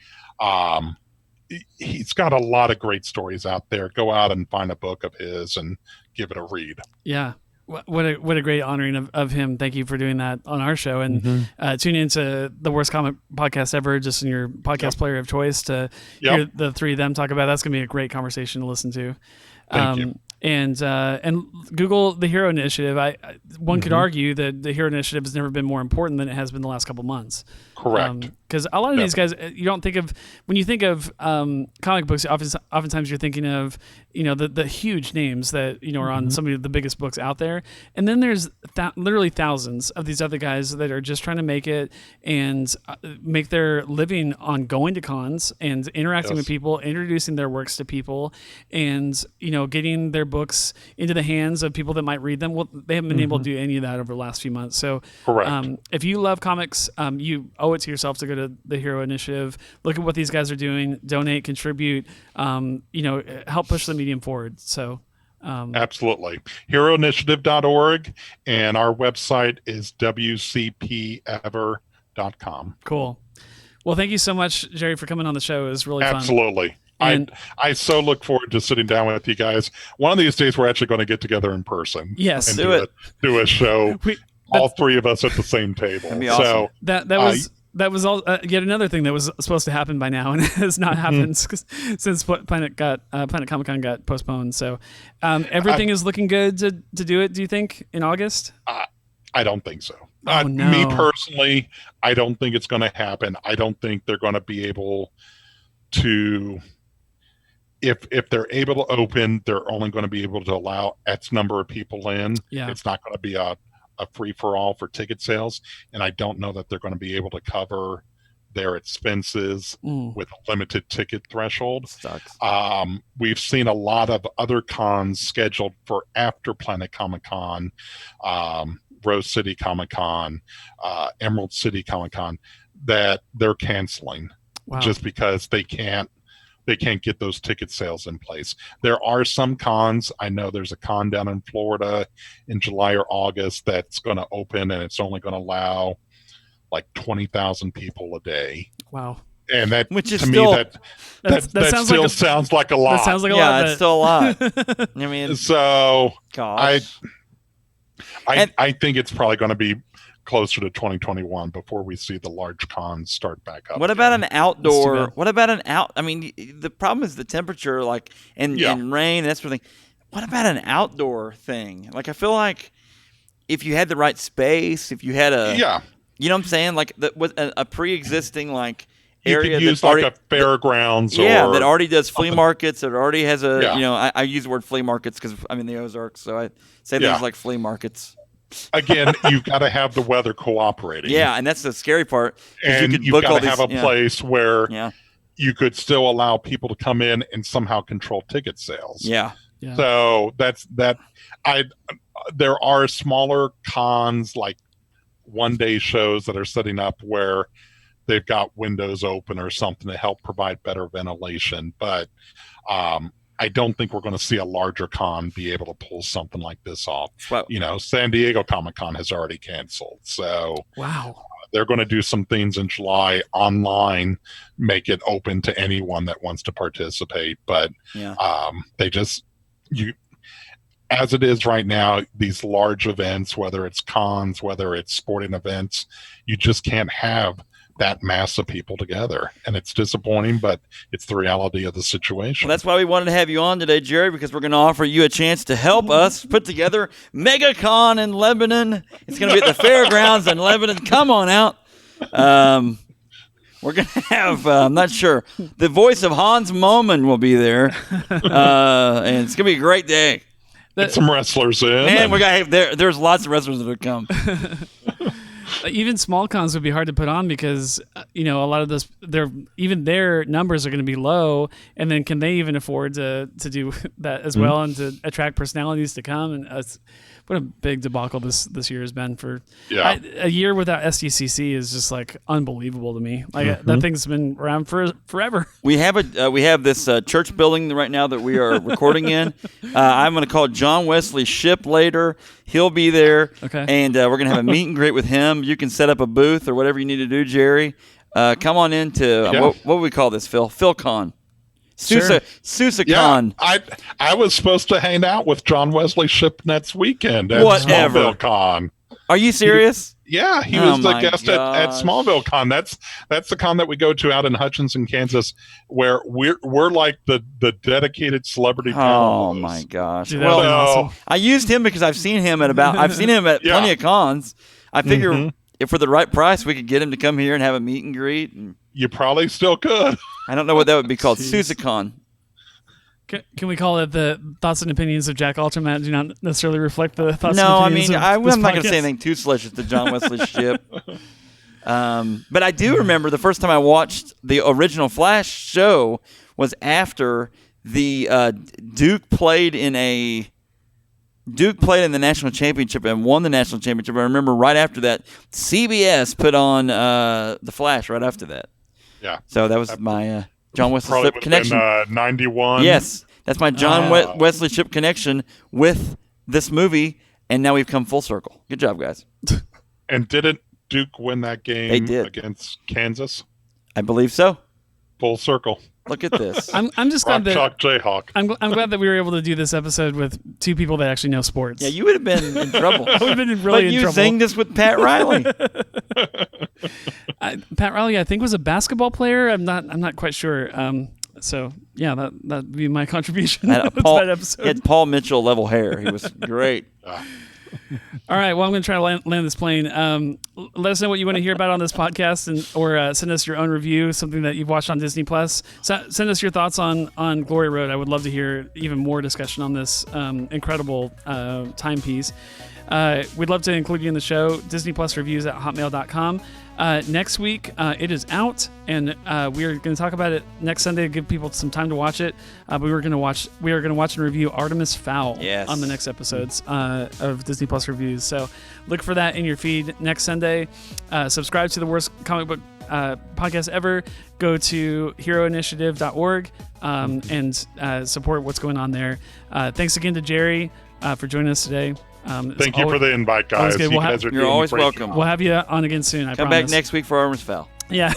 He's got a lot of great stories out there. Go out and find a book of his and give it a read. Yeah. What a great honoring of him. Thank you for doing that on our show. And tune into the Worst Comic Podcast Ever, just in your podcast player of choice, to hear the three of them talk about it. That's going to be a great conversation to listen to. Thank you. And Google the Hero Initiative. One could argue that the Hero Initiative has never been more important than it has been the last couple months. Correct. Because a lot of these guys, you don't think of, when you think of comic books, oftentimes you're thinking of, the huge names that, are on some of the biggest books out there. And then there's literally thousands of these other guys that are just trying to make it and make their living on going to cons and interacting with people, introducing their works to people, and, getting their books into the hands of people that might read them. Well, they haven't been able to do any of that over the last few months. So if you love comics, you owe it to yourself to go to the Hero Initiative, look at what these guys are doing, donate, contribute, help push the medium forward. So absolutely. HeroInitiative.org, and our website is wcpever.com. Cool. Well, thank you so much, Jerry, for coming on the show. It was really fun. Absolutely. And I so look forward to sitting down with you guys. One of these days, we're actually going to get together in person. Yes, and do a show. All three of us at the same table. That'd be awesome. So that was all yet another thing that was supposed to happen by now and has not happened since Planet Comic-Con got postponed. So everything is looking good to do it. Do you think in August? I don't think so. No. Me personally, I don't think it's going to happen. I don't think they're going to be able to. If they're able to open, they're only going to be able to allow X number of people in. Yeah. It's not going to be a free-for-all for ticket sales, and I don't know that they're going to be able to cover their expenses with a limited ticket threshold. Sucks. We've seen a lot of other cons scheduled for after Planet Comic-Con, Rose City Comic-Con, Emerald City Comic-Con, that they're canceling just because they can't get those ticket sales in place. There are some cons. I know there's a con down in Florida in July or August that's going to open, and it's only going to allow like 20,000 people a day. Wow. And that, which is to still, me, that still sounds like a lot. That sounds like a lot. Yeah, it's still a lot. I mean, so gosh. I think it's probably going to be closer to 2021 before we see the large cons start back up. What about an outdoor? What about an out? I mean, the problem is the temperature, like, and rain, and that sort of thing. What about an outdoor thing? Like, I feel like if you had the right space, if you had a, you know what I'm saying? Like, a pre-existing, like, area you could use like a fairgrounds, that already does flea markets. It already has I use the word flea markets because I'm in the Ozarks, so I say things like flea markets. Again, you've got to have the weather cooperating. Yeah, and that's the scary part. And you've got to have a place where you could still allow people to come in and somehow control ticket sales. Yeah. So there are smaller cons, like one-day shows that are setting up where they've got windows open or something to help provide better ventilation. But I don't think we're going to see a larger con be able to pull something like this off. Wow. San Diego Comic-Con has already canceled. So they're going to do some things in July online, make it open to anyone that wants to participate. But they just, as it is right now, these large events, whether it's cons, whether it's sporting events, you just can't have that mass of people together. And it's disappointing, but it's the reality of the situation. Well, that's why we wanted to have you on today, Jerry, because we're going to offer you a chance to help us put together MegaCon in Lebanon. It's going to be at the fairgrounds in Lebanon. Come on out. We're going to have, I'm not sure, the voice of Hans Moman will be there. And it's going to be a great day. Get some wrestlers in. Man, we got there's lots of wrestlers that will come. Even small cons would be hard to put on because a lot of this, their numbers are going to be low, and then can they even afford to do that as well and to attract personalities to come? And what a big debacle this year has been for a year without SDCC is just like unbelievable to me. Like that thing's been around for forever. We have this church building right now that we are recording in. I'm going to call John Wesley Shipp later. He'll be there. Okay. And we're going to have a meet and greet with him. You can set up a booth or whatever you need to do, Jerry. Come on into what would we call this, Phil? PhilCon. SusaCon. Yeah, I was supposed to hang out with John Wesley Shipp next weekend at Whatever. SmallvilleCon. Are you serious? He was the guest at SmallvilleCon. That's the con that we go to out in Hutchinson, Kansas, where we're like the dedicated celebrity. Oh my gosh! Dude, well, awesome. I used him because I've seen him at plenty of cons. I figure if for the right price we could get him to come here and have a meet and greet. You probably still could. I don't know what that would be called. SusaCon. Can we call it the thoughts and opinions of Jack Alterman do not necessarily reflect the thoughts and opinions of I'm not going to say anything too salacious to John Wesley Shipp. But I do remember the first time I watched the original Flash show was after the Duke played in the national championship and won the national championship. I remember right after that, CBS put on the Flash right after that. Yeah. So that was my John Wesley Shipp connection. 91. Yes, that's my John Wesley Shipp connection with this movie, and now we've come full circle. Good job, guys. And didn't Duke win that game against Kansas? I believe so. Full circle. Look at this. I'm just glad that Chalk Jayhawk. I'm glad that we were able to do this episode with two people that actually know sports. Yeah, you would have been in trouble. I would have been really in trouble. But you sang this with Pat Riley. Pat Riley, I think, was a basketball player. I'm not quite sure. So yeah, that'd be my contribution to that episode. He had Paul Mitchell level hair. He was great. All right. Well, I'm going to try to land this plane. Let us know what you want to hear about on this podcast, or send us your own review, something that you've watched on Disney Plus. Send us your thoughts on Glory Road. I would love to hear even more discussion on this incredible timepiece. We'd love to include you in the show. Disney Plus reviews at hotmail.com. Next week, it is out, and we are going to talk about it next Sunday to give people some time to watch it. But we are going to watch and review Artemis Fowl on the next episodes of Disney Plus reviews. So look for that in your feed next Sunday. Subscribe to the Worst Comic Book Podcast Ever. Go to heroinitiative.org and support what's going on there. Thanks again to Jerry for joining us today. Thank you for the invite, guys. You're always welcome. We'll have you on again soon. I Come promise. back next week for Artemis Fowl. Yeah.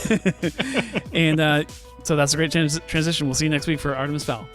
And so that's a great transition. We'll see you next week for Artemis Fowl.